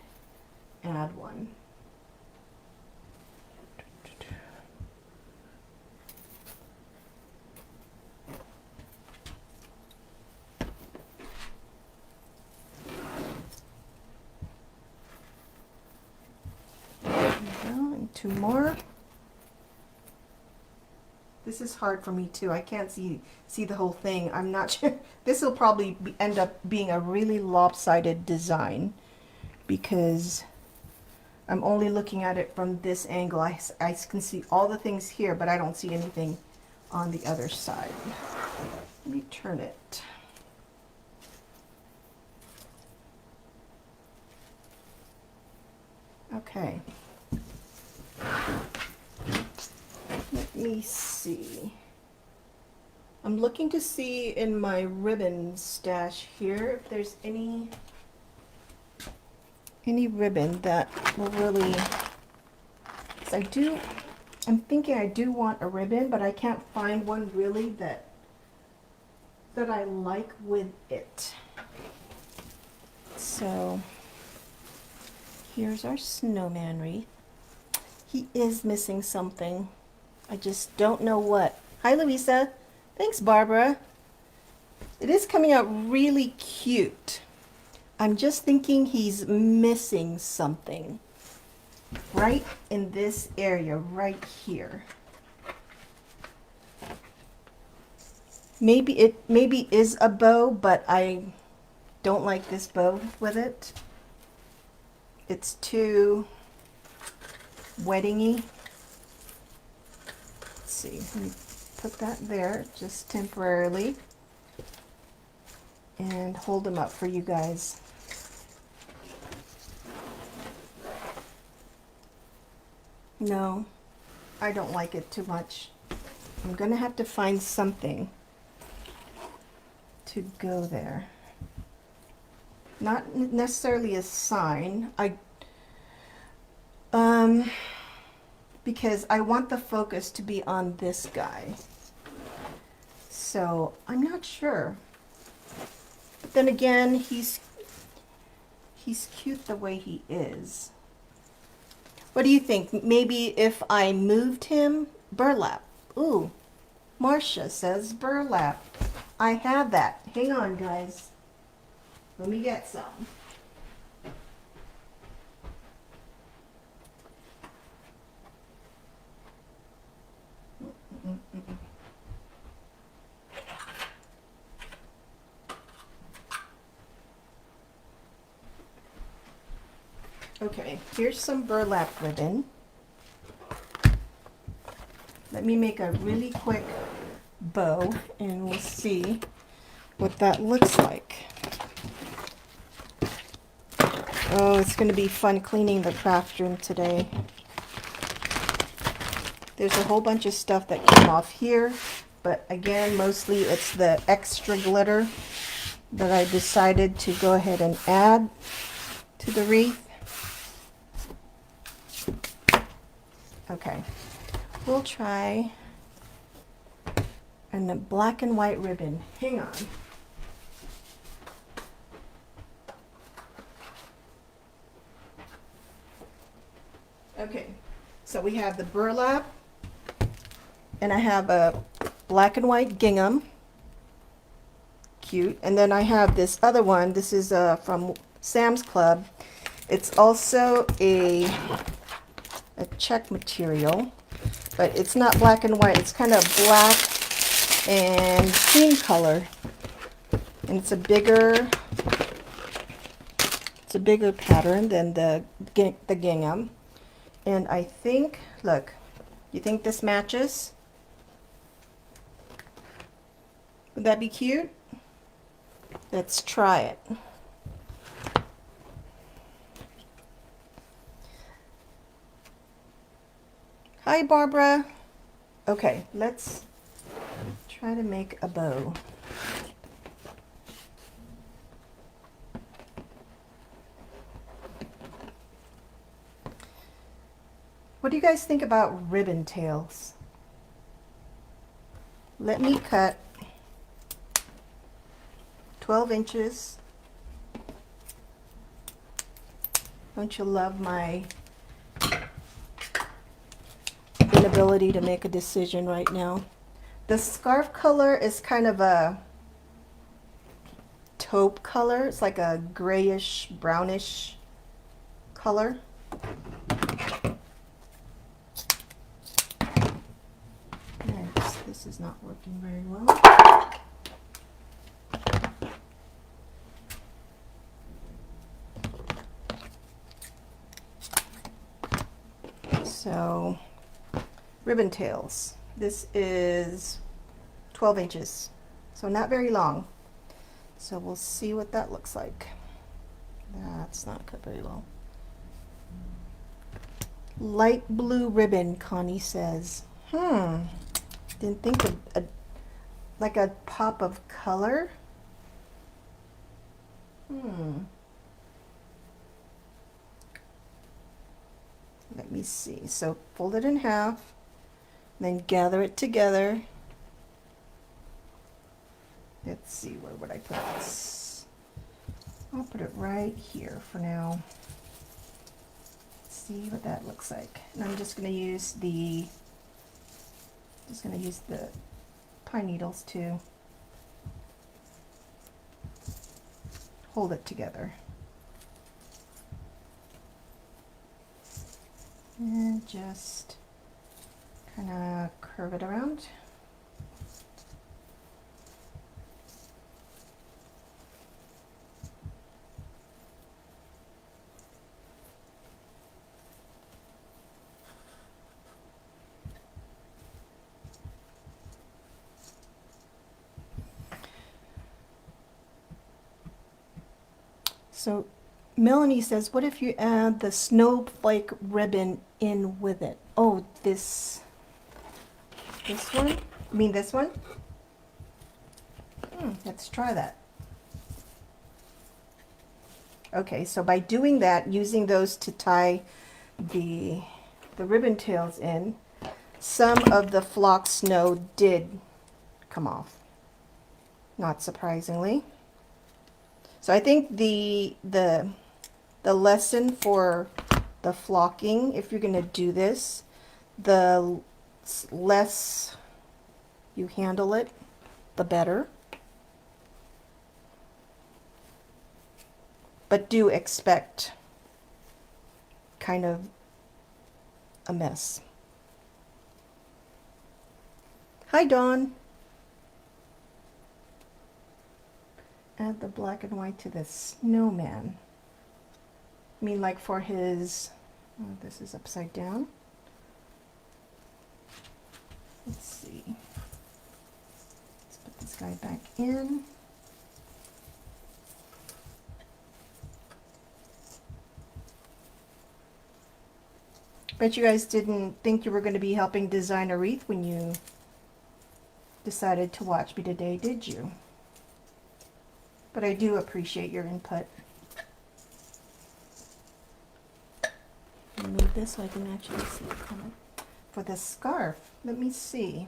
add one. And 2 more. This is hard for me too. I can't see the whole thing. I'm not sure. This will probably end up being a really lopsided design because I'm only looking at it from this angle. I can see all the things here, but I don't see anything on the other side. Let me turn it. Okay. Let me see. I'm looking to see in my ribbon stash here if there's any ribbon that will really, I'm thinking I do want a ribbon, but I can't find one really that I like with it. So here's our snowman wreath. He is missing something. I just don't know what. Hi, Louisa. Thanks, Barbara. It is coming out really cute. I'm just thinking he's missing something. Right in this area, right here. Maybe it is a bow, but I don't like this bow with it. It's too weddingy. Let's see, let me put that there just temporarily and hold them up for you guys. No, I don't like it too much. I'm gonna have to find something to go there. Not necessarily a sign. Because I want the focus to be on this guy. So I'm not sure. Then again, he's cute the way he is. What do you think? Maybe if I moved him, burlap. Ooh, Marcia says burlap. I have that. Hang on, guys. Let me get some. Okay, here's some burlap ribbon. Let me make a really quick bow and we'll see what that looks like. Oh, it's going to be fun cleaning the craft room today. There's a whole bunch of stuff that came off here, but again, mostly it's the extra glitter that I decided to go ahead and add to the wreath. Okay, we'll try and the black and white ribbon. Hang on. Okay, so we have the burlap, and I have a black and white gingham. Cute. And then I have this other one. This is from Sam's Club. It's also a check material, but it's not black and white. It's kind of black and cream color, and it's a bigger pattern than the gingham. And I think, look, you think this matches? Would that be cute? Let's try it. Hi, Barbara. Okay, let's try to make a bow. What do you guys think about ribbon tails? Let me cut 12 inches. Don't you love my inability to make a decision right now? The scarf color is kind of a taupe color. It's like a grayish, brownish color. This is not working very well. So, ribbon tails. This is 12 inches, so not very long. So we'll see what that looks like. That's not cut very well. Light blue ribbon, Connie says. Didn't think of like a pop of color. Let me see. So fold it in half, then gather it together. Let's see, where would I put this? I'll put it right here for now. Let's see what that looks like. And I'm just going to use the pine needles to hold it together. And just kind of curve it around. So Melanie says, what if you add the snowflake ribbon in with it? Oh, this one? You mean this one? Let's try that. Okay, so by doing that, using those to tie the ribbon tails in, some of the flock snow did come off, not surprisingly. So I think the lesson for the flocking, if you're going to do this, the less you handle it, the better. But do expect kind of a mess. Hi, Dawn. Add the black and white to the snowman. I mean, like for his, oh, this is upside down. Let's see. Let's put this guy back in. Bet you guys didn't think you were going to be helping design a wreath when you decided to watch me today, did you? But I do appreciate your input. Move this so I can actually see it coming. For the scarf, let me see.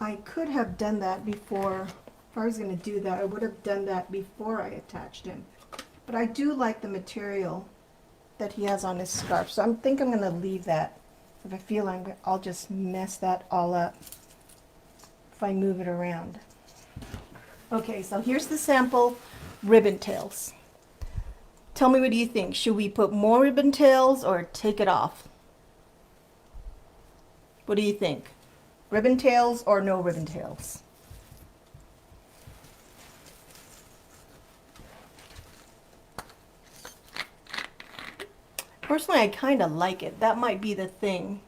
I could have done that before. If I was going to do that, I would have done that before I attached him. But I do like the material that he has on his scarf, so I think I'm going to leave that. If I feel I'll just mess that all up if I move it around. Okay, so here's the sample ribbon tails. Tell me, what do you think? Should we put more ribbon tails or take it off? What do you think? Ribbon tails or no ribbon tails? Personally, I kind of like it. That might be the thing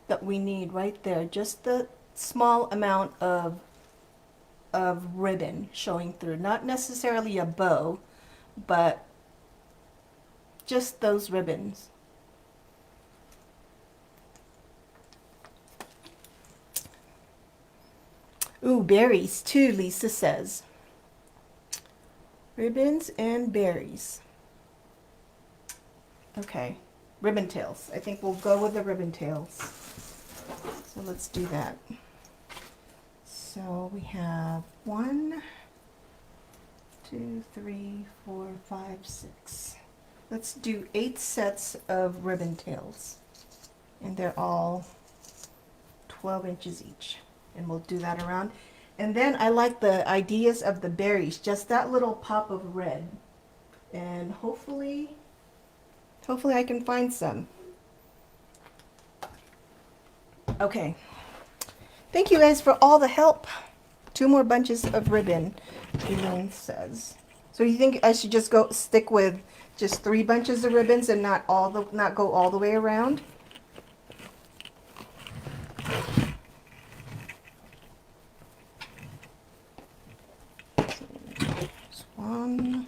that we need right there. Just the small amount of ribbon showing through. Not necessarily a bow, but just those ribbons. Ooh, berries too, Lisa says. Ribbons and berries. Okay, ribbon tails. I think we'll go with the ribbon tails. So let's do that. So we have 1, 2, 3, 4, 5, 6. Let's do 8 sets of ribbon tails. And they're all 12 inches each. And we'll do that around. And then I like the ideas of the berries, just that little pop of red. And hopefully I can find some. Okay. Thank you guys for all the help. 2 more bunches of ribbon, Elaine says. So you think I should just stick with just 3 bunches of ribbons and not go all the way around? One.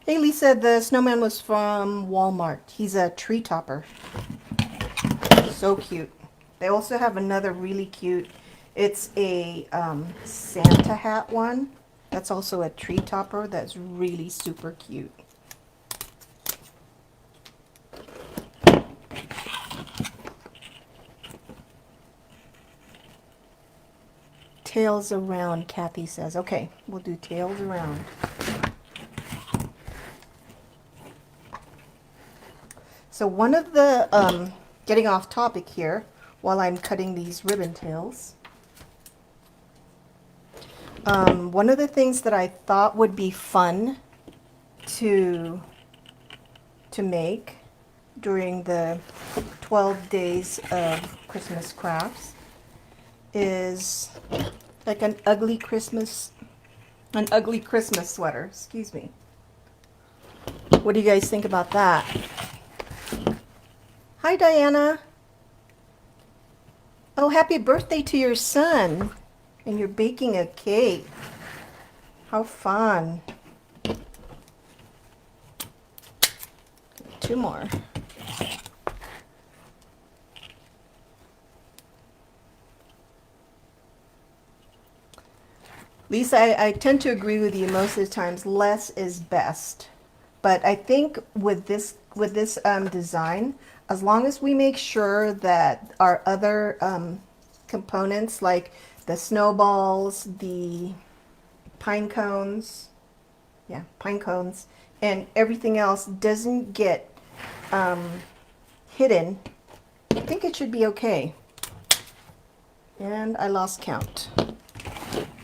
Hey Lisa, the snowman was from Walmart. He's a tree topper. So cute. They also have another really cute, it's a Santa hat one. That's also a tree topper that's really super cute. tails around, Kathy says. Okay, we'll do tails around. So one of the, getting off topic here, while I'm cutting these ribbon tails, one of the things that I thought would be fun to make during the 12 days of Christmas crafts is like an ugly Christmas sweater. Excuse me. What do you guys think about that? Hi, Diana. Oh, happy birthday to your son. And you're baking a cake. How fun. Two more. Lisa, I tend to agree with you most of the times. Less is best. But I think with this design, as long as we make sure that our other components, like the snowballs, the pine cones, and everything else doesn't get hidden, I think it should be okay. And I lost count.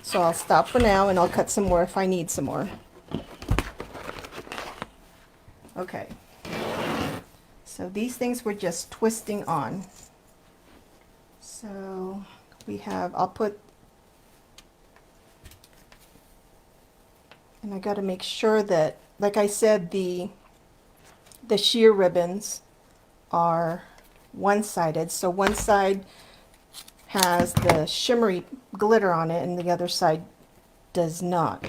So I'll stop for now and I'll cut some more if I need some more. Okay. So these things we're just twisting on. So we have, I'll put, and I got to make sure that, like I said, the sheer ribbons are one-sided. So one side has the shimmery glitter on it and the other side does not.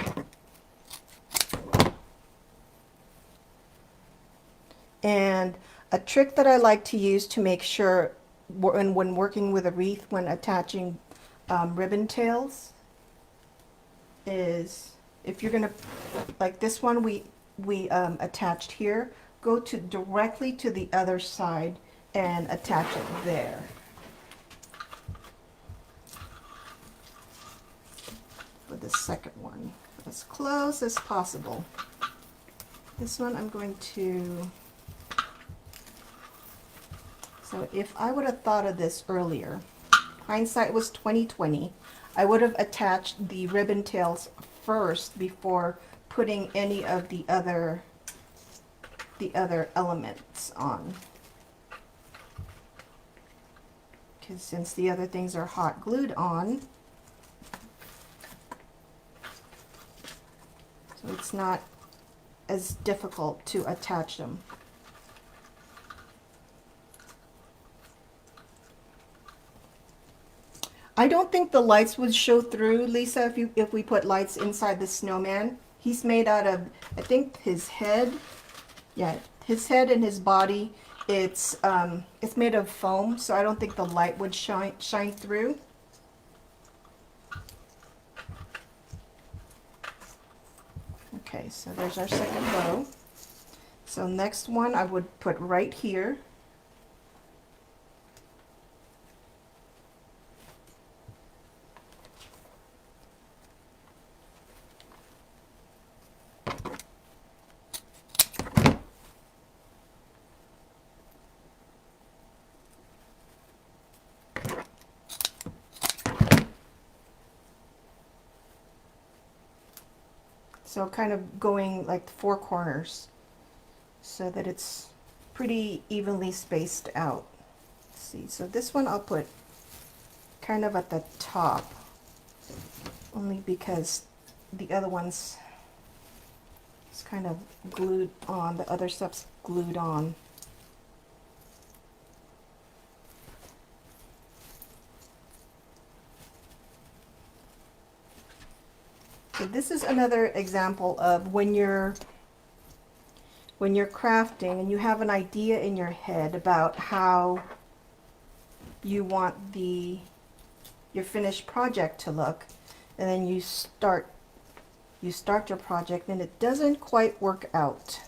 And a trick that I like to use to make sure when working with a wreath, when attaching ribbon tails, is if you're gonna, like this one we attached here, go directly to the other side and attach it there. For the second one, as close as possible. This one I'm going to, so if I would have thought of this earlier, hindsight was 20/20, I would have attached the ribbon tails first before putting any of the other elements on. Because since the other things are hot glued on, so it's not as difficult to attach them. I don't think the lights would show through, Lisa, if we put lights inside the snowman. He's made out of, I think, his head. Yeah, his head and his body. It's made of foam, so I don't think the light would shine through. Okay, so there's our second bow. So next one I would put right here. So kind of going like the four corners so that it's pretty evenly spaced out. Let's see, so this one I'll put kind of at the top, only because the other one's it's kind of glued on, the other stuff's glued on. So this is another example of when you're crafting and you have an idea in your head about how you want your finished project to look, and then you start your project and it doesn't quite work out.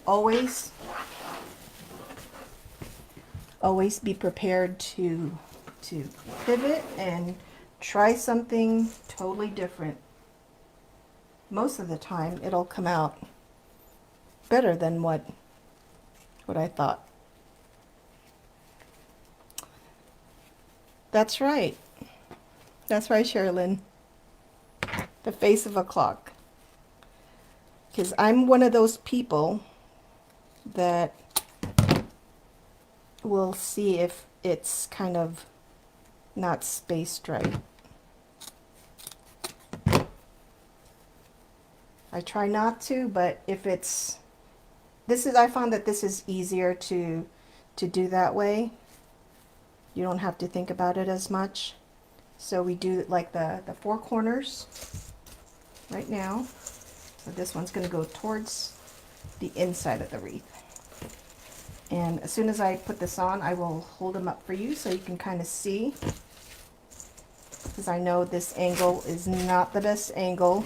Always be prepared to to pivot and try something totally different. Most of the time it'll come out better than what I thought. That's right. That's right, Sherilyn. The face of a clock. Because I'm one of those people that will see if it's kind of not spaced right. I try not to, but if it's, I found that this is easier to do that way. You don't have to think about it as much. So we do like the four corners right now. So this one's going to go towards the inside of the wreath. And as soon as I put this on, I will hold them up for you so you can kind of see. Because I know this angle is not the best angle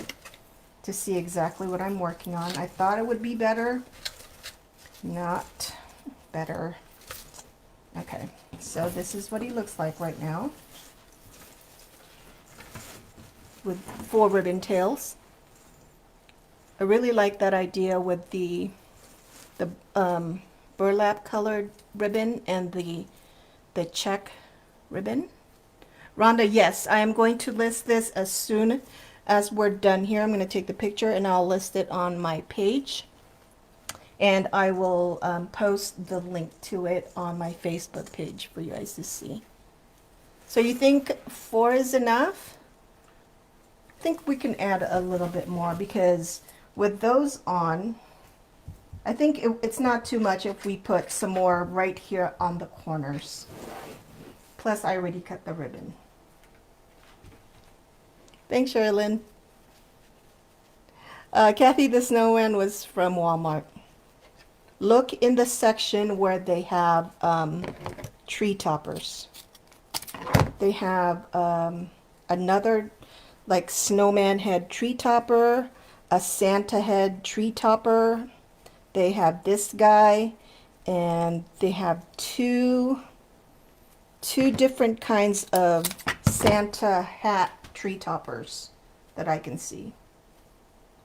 to see exactly what I'm working on. I thought it would be better. Not better. Okay, so this is what he looks like right now, with 4 ribbon tails. I really like that idea with the burlap colored ribbon and the check ribbon. Rhonda, yes, I am going to list this as soon as we're done here. I'm going to take the picture and I'll list it on my page. And I will post the link to it on my Facebook page for you guys to see. So you think 4 is enough? I think we can add a little bit more, because with those on, I think it's not too much if we put some more right here on the corners. Plus, I already cut the ribbon. Thanks, Sherilyn. Kathy the Snowman was from Walmart. Look in the section where they have tree toppers. They have another like snowman head tree topper, a Santa head tree topper. They have this guy, and they have two different kinds of Santa hat tree toppers that I can see.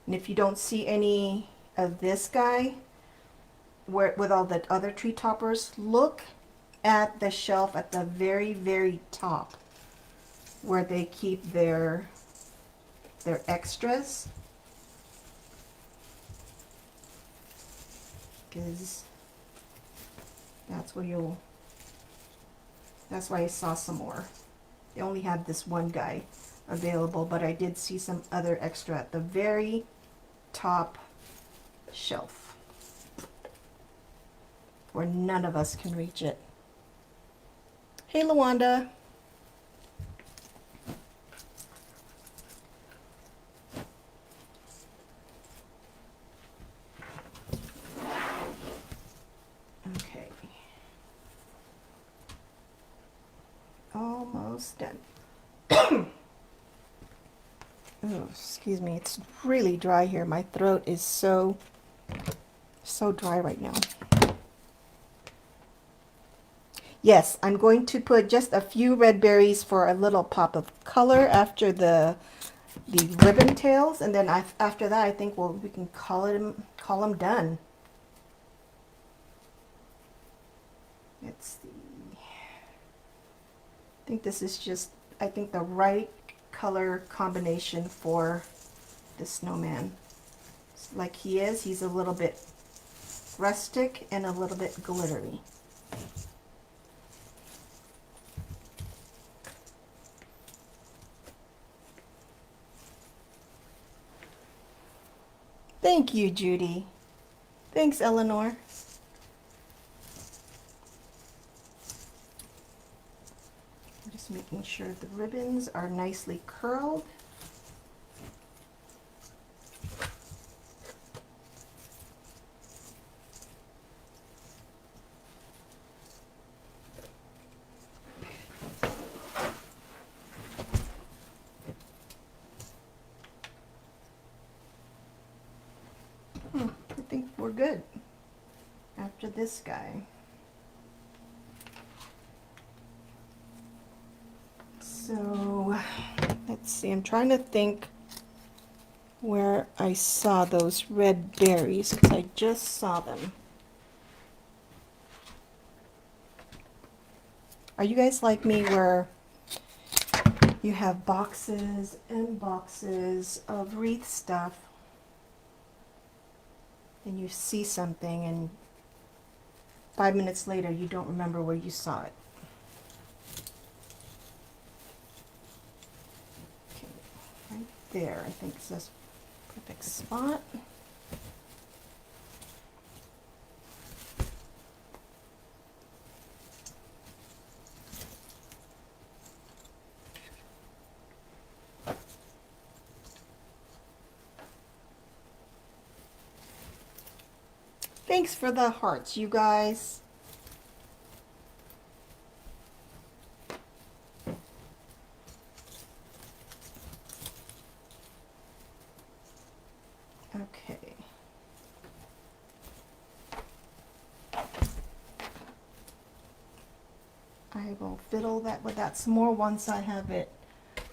And if you don't see any of this guy with all the other tree toppers, look at the shelf at the very, very top where they keep their extras. Because that's where that's why I saw some more. They only had this one guy available, but I did see some other extra at the very top shelf where none of us can reach it. Hey, Lawanda. Okay. Almost done. Oh, excuse me. It's really dry here. My throat is so dry right now. Yes, I'm going to put just a few red berries for a little pop of color after the ribbon tails, and then after that I think we can call them done. Let's see. I think this is just the right color combination for the snowman. Like he's a little bit rustic and a little bit glittery. Thank you, Judy. Thanks, Eleanor. I'm just making sure the ribbons are nicely curled. I think we're good after this guy. See, I'm trying to think where I saw those red berries, because I just saw them. Are you guys like me where you have boxes and boxes of wreath stuff and you see something and 5 minutes later you don't remember where you saw it? Okay, right there I think is this perfect spot. Thanks for the hearts, you guys. Okay. I will fiddle that with that some more once I have it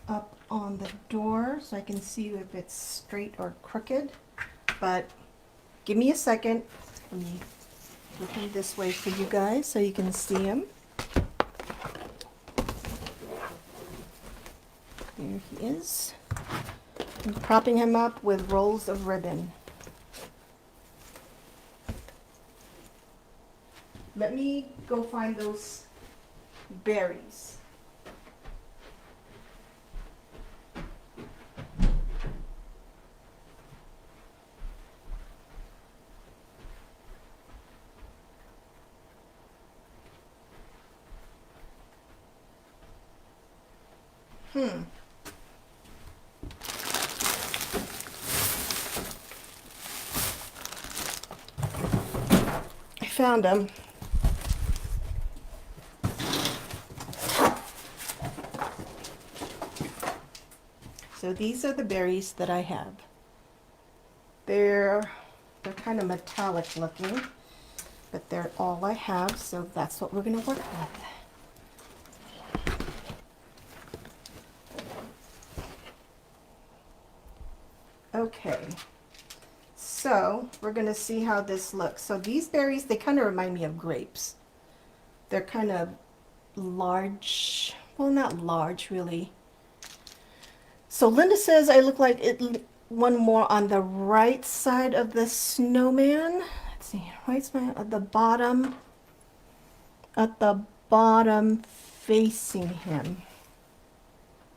up on the door so I can see if it's straight or crooked. But give me a second. Let me look him this way for you guys so you can see him. There he is. I'm propping him up with rolls of ribbon. Let me go find those berries. I found them. So these are the berries that I have. They're kind of metallic looking, but they're all I have, so that's what we're going to work with. Okay, so we're going to see how this looks. So these berries, they kind of remind me of grapes. They're kind of large, well, not large really. So Linda says I look like it, one more on the right side of the snowman. Let's see, right side at the bottom facing him.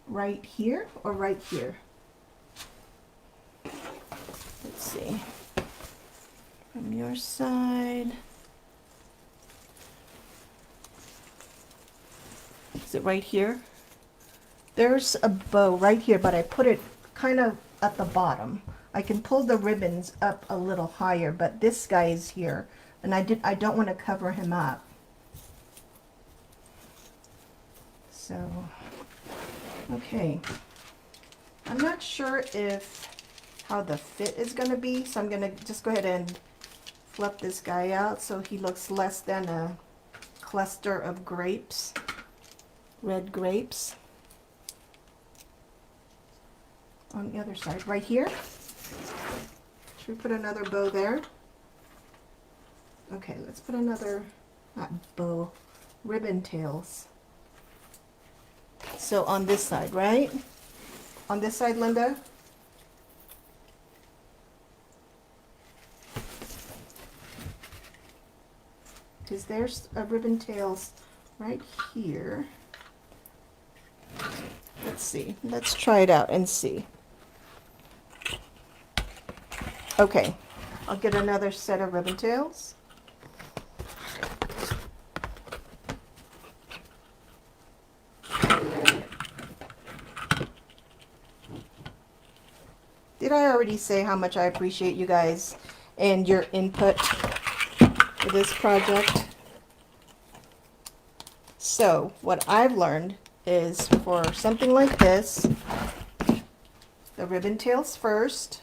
Right here or right here? Let's see. From your side. Is it right here? There's a bow right here, but I put it kind of at the bottom. I can pull the ribbons up a little higher, but this guy is here, and I don't want to cover him up. So, okay. I'm not sure if how the fit is going to be, so I'm going to just go ahead and flip this guy out so he looks less than a cluster of grapes, red grapes. On the other side, right here. Should we put another bow there? Okay, let's put another, not bow, ribbon tails. So on this side, right? On this side, Linda? Because there's a ribbon tails right here. Let's see. Let's try it out and see. Okay, I'll get another set of ribbon tails. Did I already say how much I appreciate you guys and your input for this project? So, what I've learned is for something like this, the ribbon tails first,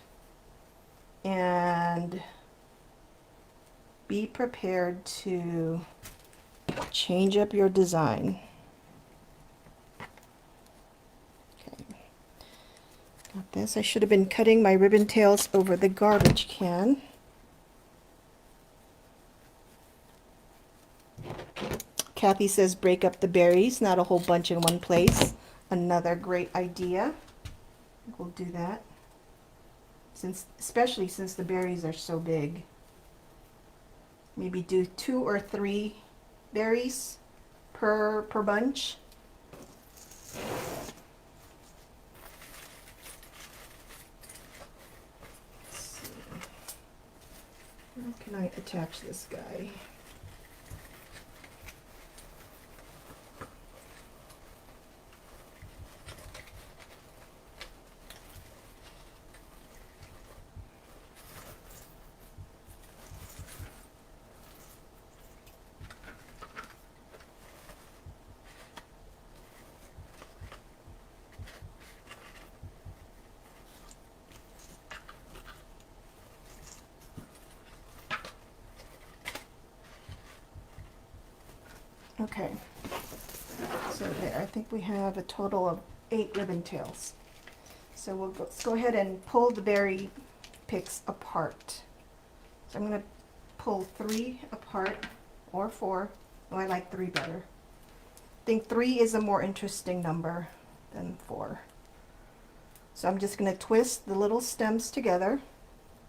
and be prepared to change up your design. Okay. Got this. I should have been cutting my ribbon tails over the garbage can. Kathy says break up the berries, not a whole bunch in one place. Another great idea. We'll do that. Especially since the berries are so big. Maybe do 2 or 3 berries per bunch. Let's see. How can I attach this guy? Okay, so there, I think we have a total of 8 ribbon tails. So let's go ahead and pull the berry picks apart. So I'm going to pull 3 apart, or 4. Oh, I like 3 better. I think 3 is a more interesting number than 4. So I'm just going to twist the little stems together.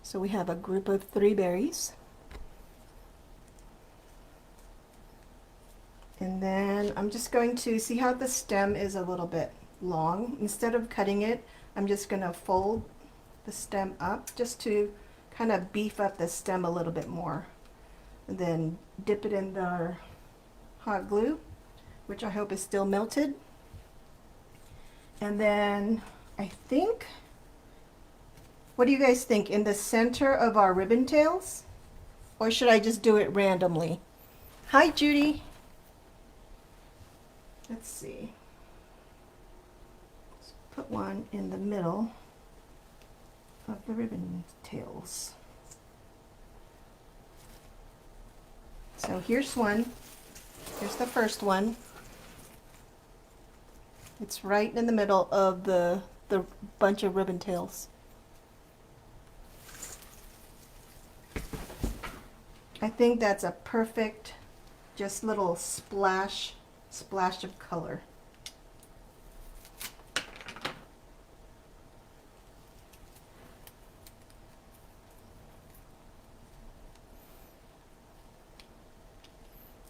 So we have a group of 3 berries. And then I'm just going to see how the stem is a little bit long. Instead of cutting it, I'm just going to fold the stem up just to kind of beef up the stem a little bit more. And then dip it in the hot glue, which I hope is still melted. And then I think, what do you guys think? In the center of our ribbon tails? Or should I just do it randomly? Hi, Judy. Let's see. Let's put one in the middle of the ribbon tails. So here's one. Here's the first one. It's right in the middle of the bunch of ribbon tails. I think that's a perfect, just little splash of color.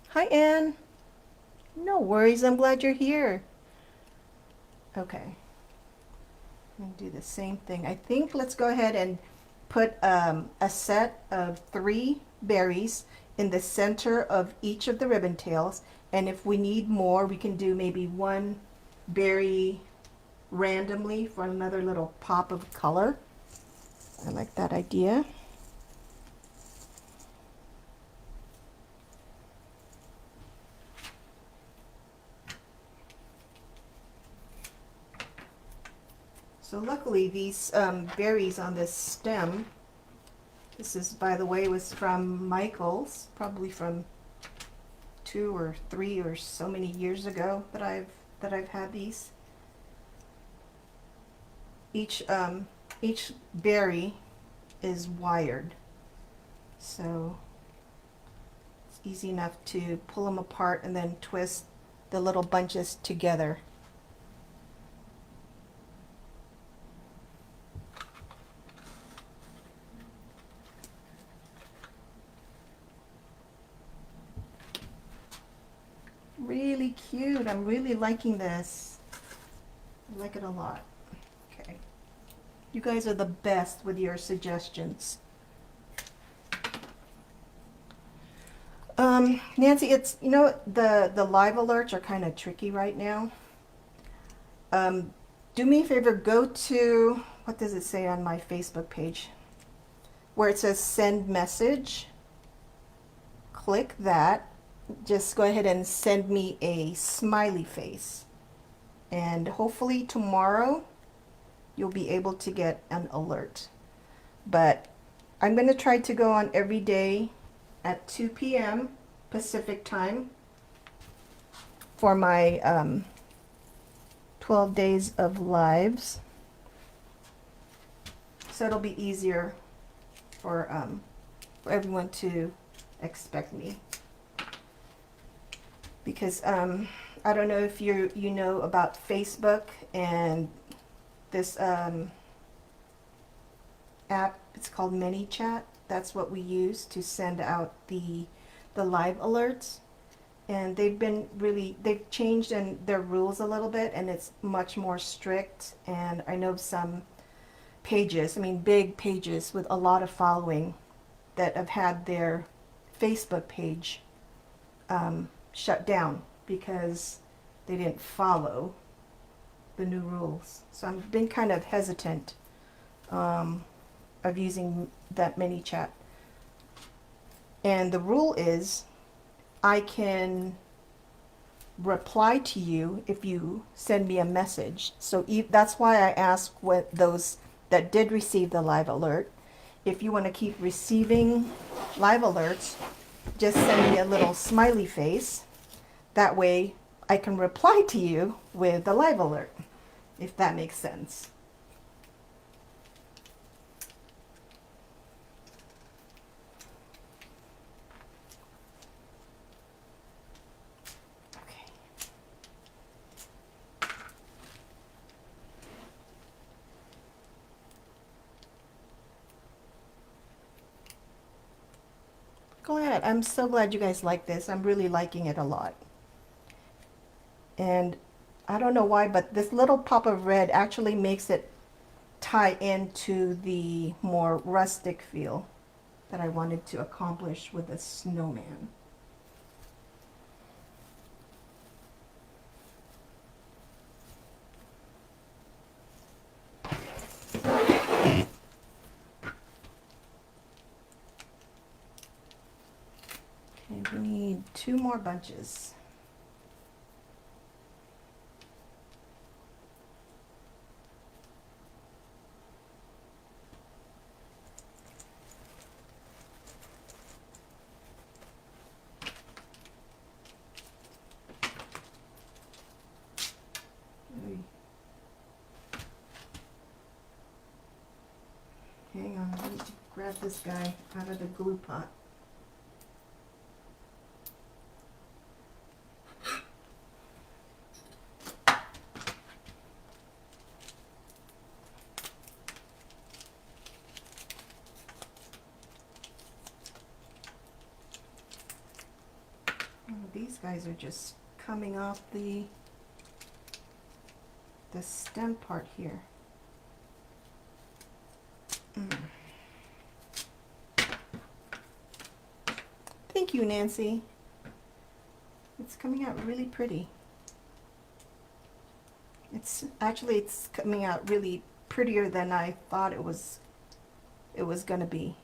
Hi, Anne. No worries, I'm glad you're here. Okay. I'm going to do the same thing. I think let's go ahead and put a set of 3 berries in the center of each of the ribbon tails. And if we need more, we can do maybe 1 berry randomly for another little pop of color. I like that idea. So luckily these berries on this stem, this is, by the way, was from Michael's, probably from 2 or 3 or so many years ago that I've had these. Each berry is wired, so it's easy enough to pull them apart and then twist the little bunches together. Really cute. I'm really liking this. I like it a lot. Okay. You guys are the best with your suggestions. Nancy, it's, you know, the live alerts are kind of tricky right now. Do me a favor, go to, what does it say on my Facebook page? Where it says send message. Click that. Just go ahead and send me a smiley face, and hopefully tomorrow you'll be able to get an alert. But I'm going to try to go on every day at 2 p.m. Pacific time for my 12 days of lives. So it'll be easier for everyone to expect me. Because I don't know if you know about Facebook and this app. It's called ManyChat. That's what we use to send out the live alerts. And they've changed in their rules a little bit, and it's much more strict. And I know some pages, I mean big pages with a lot of following, that have had their Facebook page shut down because they didn't follow the new rules. So I've been kind of hesitant of using that ManyChat. And the rule is I can reply to you if you send me a message. So that's why I ask what those that did receive the live alert. If you want to keep receiving live alerts, just send me a little smiley face. That way I can reply to you with the live alert, if that makes sense. Okay. Go ahead. I'm so glad you guys like this. I'm really liking it a lot. And I don't know why, but this little pop of red actually makes it tie into the more rustic feel that I wanted to accomplish with the snowman. Okay, we need 2 more bunches. Hang on, let me grab this guy out of the glue pot. Oh, these guys are just coming off the stem part here. Thank you, Nancy. It's coming out really pretty. It's coming out really prettier than I thought it was gonna be.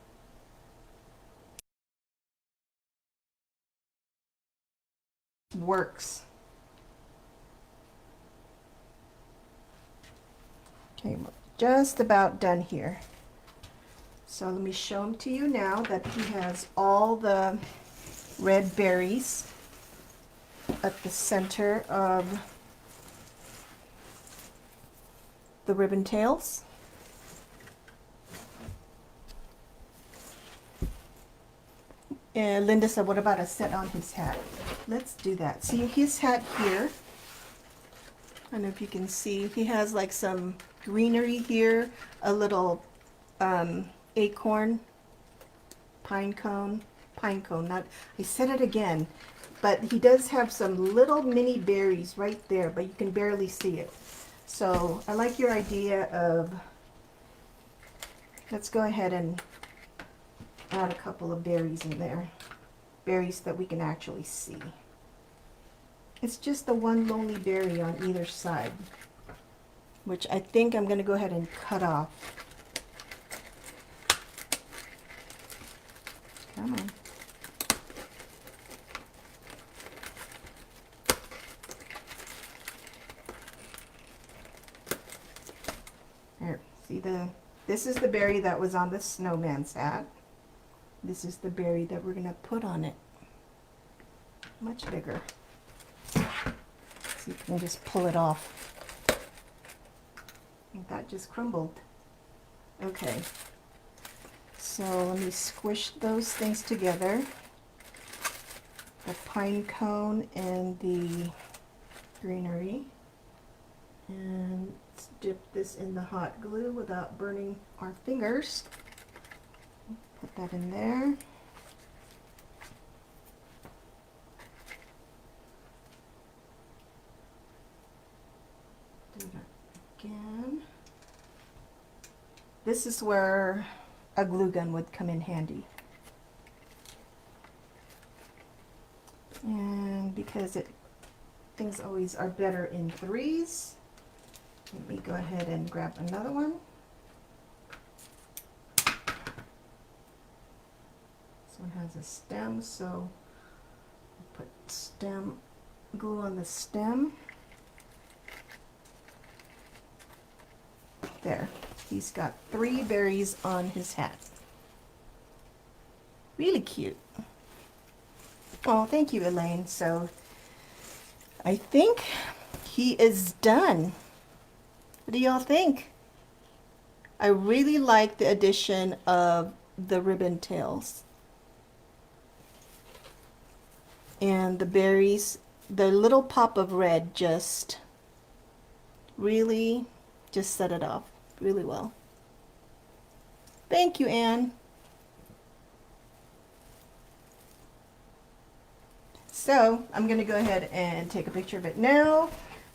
Works. Okay, we're just about done here. So let me show him to you now that he has all the red berries at the center of the ribbon tails. And Linda said, what about a set on his hat? Let's do that. See his hat here? I don't know if you can see. He has like some greenery here, a little acorn, pine cone, not, I said it again, but he does have some little mini berries right there, but you can barely see it. So I like your idea of, let's go ahead and add a couple of berries in there. Berries that we can actually see. It's just the one lonely berry on either side, which I think I'm going to go ahead and cut off. Come on. Here, see this is the berry that was on the snowman's hat. This is the berry that we're going to put on it. Much bigger. So you can just pull it off. And that just crumbled. Okay, so let me squish those things together. The pine cone and the greenery. And let's dip this in the hot glue without burning our fingers. Put that in there. Do that again. This is where a glue gun would come in handy. And because things always are better in threes, let me go ahead and grab another one. This one has a stem, so I'll put stem glue on the stem. There, he's got 3 berries on his hat. Really cute. Oh, thank you, Elaine. So I think he is done. What do y'all think? I really like the addition of the ribbon tails. And the berries, the little pop of red just really just set it off really well. Thank you, Anne. So I'm going to go ahead and take a picture of it now.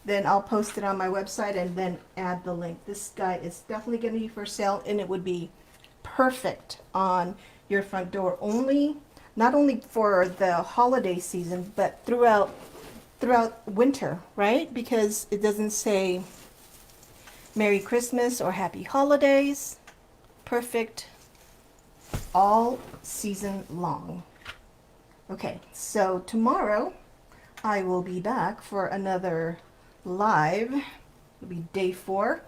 Then I'll post it on my website and then add the link. This guy is definitely going to be for sale, and it would be perfect on your front door, not only for the holiday season, but throughout winter, right? Because it doesn't say Merry Christmas or Happy Holidays. Perfect all season long. Okay, so tomorrow I will be back for another live. It'll be day 4,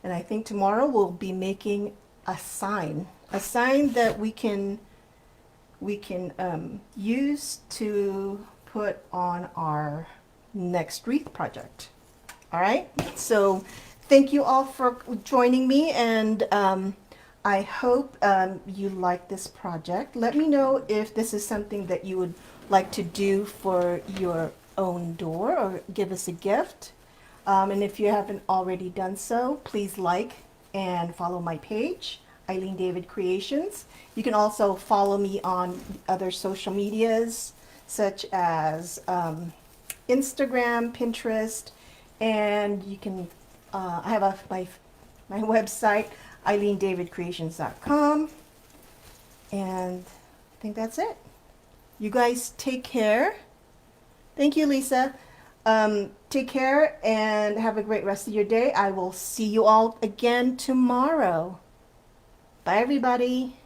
and I think tomorrow we'll be making a sign that we can use to put on our next wreath project. All right, so thank you all for joining me, and I hope you like this project. Let me know if this is something that you would like to do for your own door or give us a gift. And if you haven't already done so, please like and follow my page, Eileen David Creations. You can also follow me on other social medias such as Instagram, Pinterest, and you can, I have my website, eileendavidcreations.com, and I think that's it. You guys take care. Thank you, Lisa. Take care and have a great rest of your day. I will see you all again tomorrow. Bye, everybody.